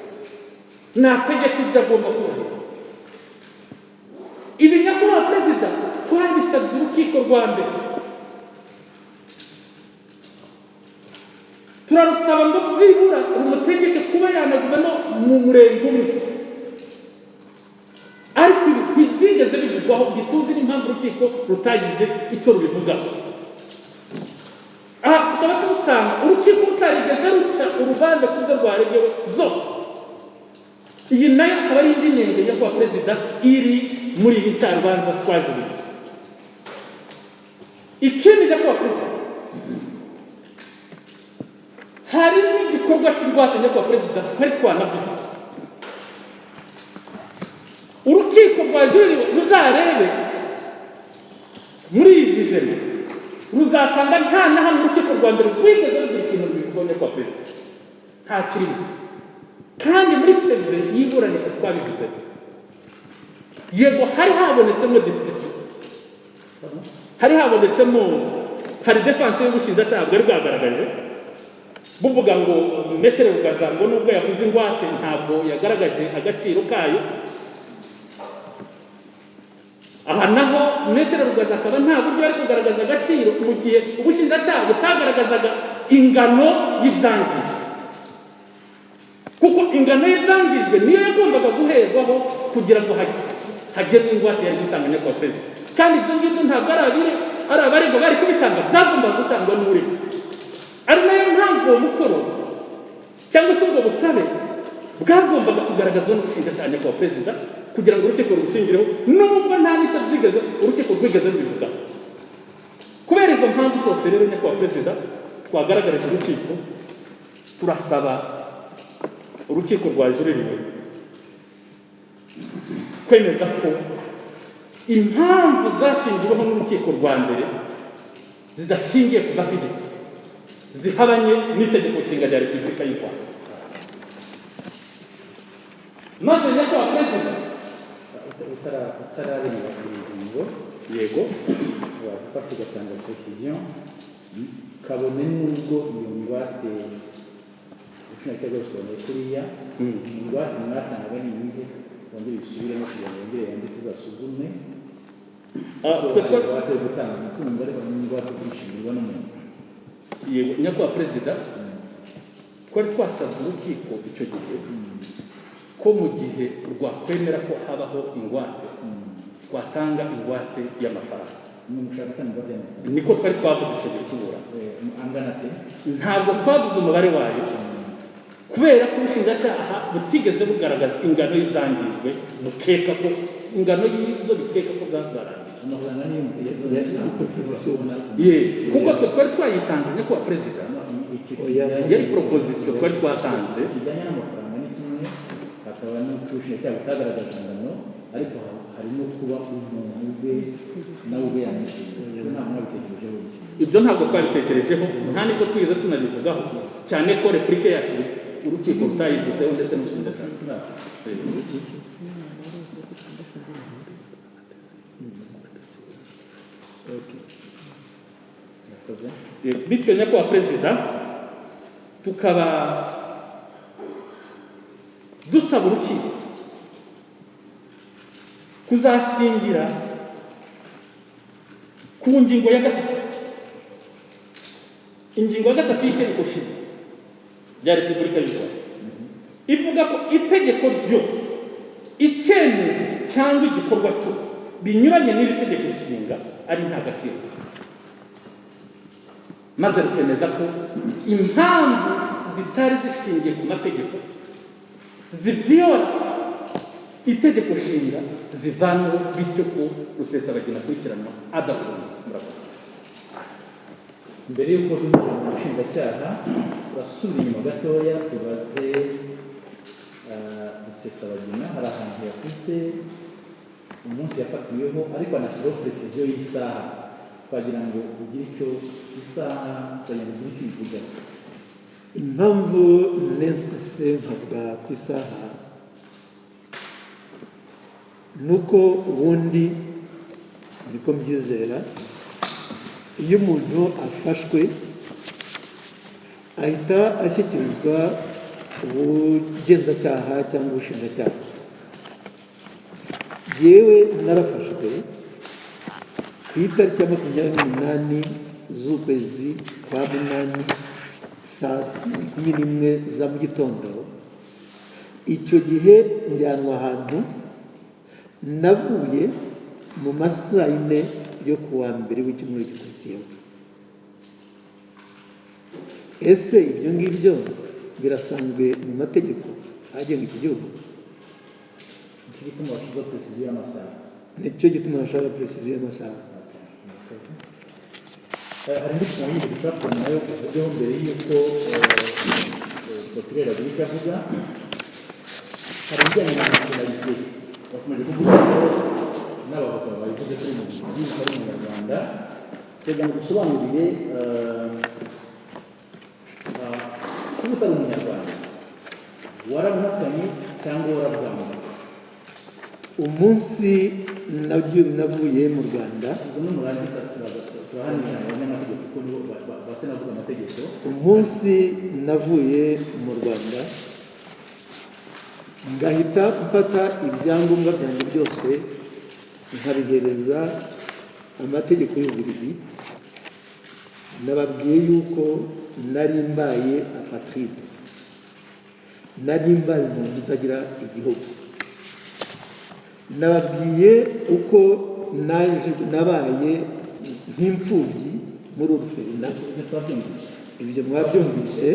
nategeka ibyo agomba kubahiriza. Ibi nyakubahwa perezida twabisabye urukiko rwa mbere, turarusaba ngo byibura rumutegeke kuba yanaguma no mu murenge umwe, ariko byigeze bivugwaho gituzi n'impamvu urukiko rutagize icyo rubivugaho. Aha tukaba dusanga urukiko rutarigeze ruca urubanza ku byo rwaregewe zose. Iyi nayo akaba ari indi ntego nyakubahwa perezida iri muri iyi cyarubanza twajurira. Ikindi nyakubahwa perezida hari n'igikorwa cy'ingwate nyakubahwa perezida twari twanavuze. Urukiko rwajuririwe ruzarebe muri iyi jene ruzasanga nta na hamwe urukiko rwa mbere rwigeze rugira ikintu rubibonye kwa perezida, nta kirimo. Kandi muri perezida y'iburanisha twabivuze yego hari habonetsemo discussion, hari defense y'ubushinjacyaha bwari bwagaragaje buvuga ngo Metere Rugaza ngo nubwo yavuze ingwate ntabwo yagaragaje agaciro kayo. Aha naho Metere Rugaza akaba nta buryo ari kugaragaza agaciro mu gihe ubushinjacyaha butagaragazaga ingano y'ibyangijwe, kuko ingano y'ibyangijwe niyo yagombaga guherwaho kugira ngo hagenwe ingwate yari gutanga nyakubahwa perezida. Kandi ibyo ngibyo ntabwo ari abaregwa bari kubitanga, byagombaga gutangwa n'urega. Ari nayo mpamvu uwo mukoro cyangwa se ubwo busabe bwagombaga kugaragazwa n'ubushinjacyaha nyakubahwa perezida kugira ngo urukiko rubushingireho, nubwo nta n'icyo byigeze urukiko rwigeze rubivugaho. Kubera izo mpamvu zose rero nyakubahwa perezida twagaragarije urukiko, turasaba urukiko rwajuririwe kwemeza ko impamvu zashingiweho n'urukiko rwa mbere zidashingiye ku mategeko, zihabanye n'itegeko nshinga rya Repubulika y'u Rwanda. Maze nyakubahwa perezida
utarareba iyi ngingo
yego
wafata ugatanga precision kabone n'ubwo iyo ngwate ushinjacyaha bisobanuye kuriya ingwate mwatangaga ni iyihe, wongere bisubiremo kugira ngo yongere yandike uzasuzume ingwate yo gutanga umutungo ariko n'ingwate yo kwishingirwa n'umuntu.
yego nyakubahwa perezida twari twasabye urukiko icyo gihe ko mu gihe rwakwemera ko habaho ingwate twatanga ingwate y'amafaranga. Niko twari twavuze icyo gihe tubura.
angana ate?
Ntabwo twavuze umubare wayo kubera ko ubushinjacyaha butigeze bugaragaza ingano y'ibyangijwe, bukeka ko ingano y'izo bikeka ko zazarangije
amafaranga niyo
kuko twe twari twayitanze nyakubahwa perezida, yari proposition twari twatanze
kijyanye n'amafaranga ni kimwe, hakaba n'ubushinjacyaha butagaragaza ingano, ariko harimo kuba umuntu ubwe nawe ubwe yamwishyuye. Nta mwabitekerejeho
ibyo ntabwo twabitekerejeho, nta n'icyo twigeze tunabivugaho, cyane ko repubulika yacu urukiko rutayivuzeho ndetse n'ubushinjacyaha. Bityo nyakubahwa perezida, tukaba dusaba urukiko kuzashingira ku ngingo ya gatatu, ingingo ya gatatu y'itegeko nshinga rya repubulika y'u Rwanda ivuga ko itegeko ryose, icyemezo cyangwa igikorwa cyose binyuranye n'iri tegeko nshinga ari nta gaciro, maze rukemeza ko impamvu zitari zishingiye ku mategeko zivyola itegeko nshinga zivanwaho, bityo ko Rusesabagina akurikiranwa adafunze. Murakoze.
Mbere y'uko twinjira mu bushinjacyaha, turasubira inyuma gatoya tubaze Rusesabagina. Hari ahantu yavuze umunsi yafatiweho, ariko anashyiraho precision y'isaha, twagira ngo ugire icyo isaha twagira ngo ugire icyo ivugaho.
Impamvu nesese nkavuga ku isaha nuko ubundi niko mbyizera, iyo umuntu afashwe ahita ashyikirizwa ubugenzacyaha cyangwa ubushinjacyaha. Yewe narafashwe ku itariki ya 28 z'ukwezi kwa munani saa 11 za mu gitondo. Icyo gihe njyanwa ahantu, navuye mu masaa 4 yo kuwa mbere w'icyumweru gikurikiyeho. Ese ibyo ngibyo birasanzwe mu mategeko agenga iki gihugu? Nicyo gituma bashaka precision y'amasaha.
Hari indi kintu dushaka nayo kuvugaho mbere y'uko Dr. Abirika avuga, hari ibijyanye na nationalite. Bakomeje kuvuga ko n'abavoka babivuze kuri mu gihugu ari umunyarwanda, kugira ngo dusobanurire kuba utari umunyarwanda warabuhakanye cyangwa warabuhamwe.
Umunsi navuye mu Rwanda,
n'umurangiza turahanira abanyamategeko kuko nibo base navuga amategeko.
Umunsi navuye mu Rwanda ngahita mfata ibyangombwa byanjye byose nkabihereza amategeko y'Ububiligi, nababwiye yuko nari mbaye apatride, nari mbaye umuntu utagira igihugu. Nababwiye uko nabaye nk'imfubyi muri Uruferina. Ibyo mwabyumvise.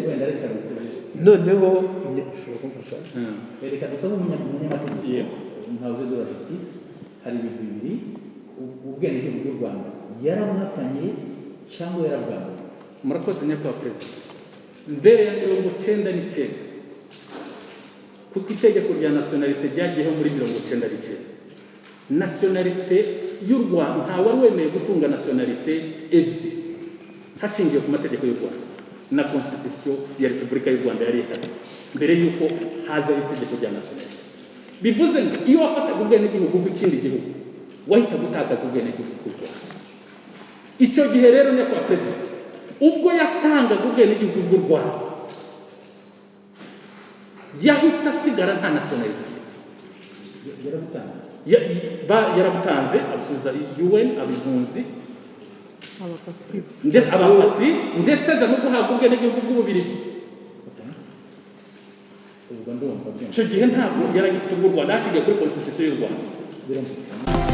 Noneho
reka dusaba umunyamategeko ntawe de la justice, hari ibintu bibiri: ubwenegihugu bw'u Rwanda yarabuhakanye cyangwa yarabwambuye.
Murakoze nyakubahwa perezida. Mbere ya 1999, kuko itegeko rya nationalite ryagiyeho muri 1999, nationalite y'u Rwanda nta wari wemeye gutunga nationalite ebyiri hashingiwe ku mategeko y'u Rwanda na constitution ya Repubulika y'u Rwanda yari ihari mbere y'uko haza itegeko rya nationalite. Bivuze ngo iyo wafataga ubwenegihugu bw'ikindi gihugu wahita gutakaza ubwenegihugu bw'u Rwanda. Icyo gihe rero nyakubahwa perezida, ubwo yatangaga ubwenegihugu bw'u Rwanda yahise asigara nta nationalite. Yarabutanze asubiza UN abimpunzi ndetse abapatri ndetse aza no guhabwa ubwenegihugu bw'Ububiligi.
ubwo ndumva byinshi
icyo gihe ntabwo yari agifite ubwo u Rwanda, yasigaye kuri constitution y'u Rwanda.
birumvikana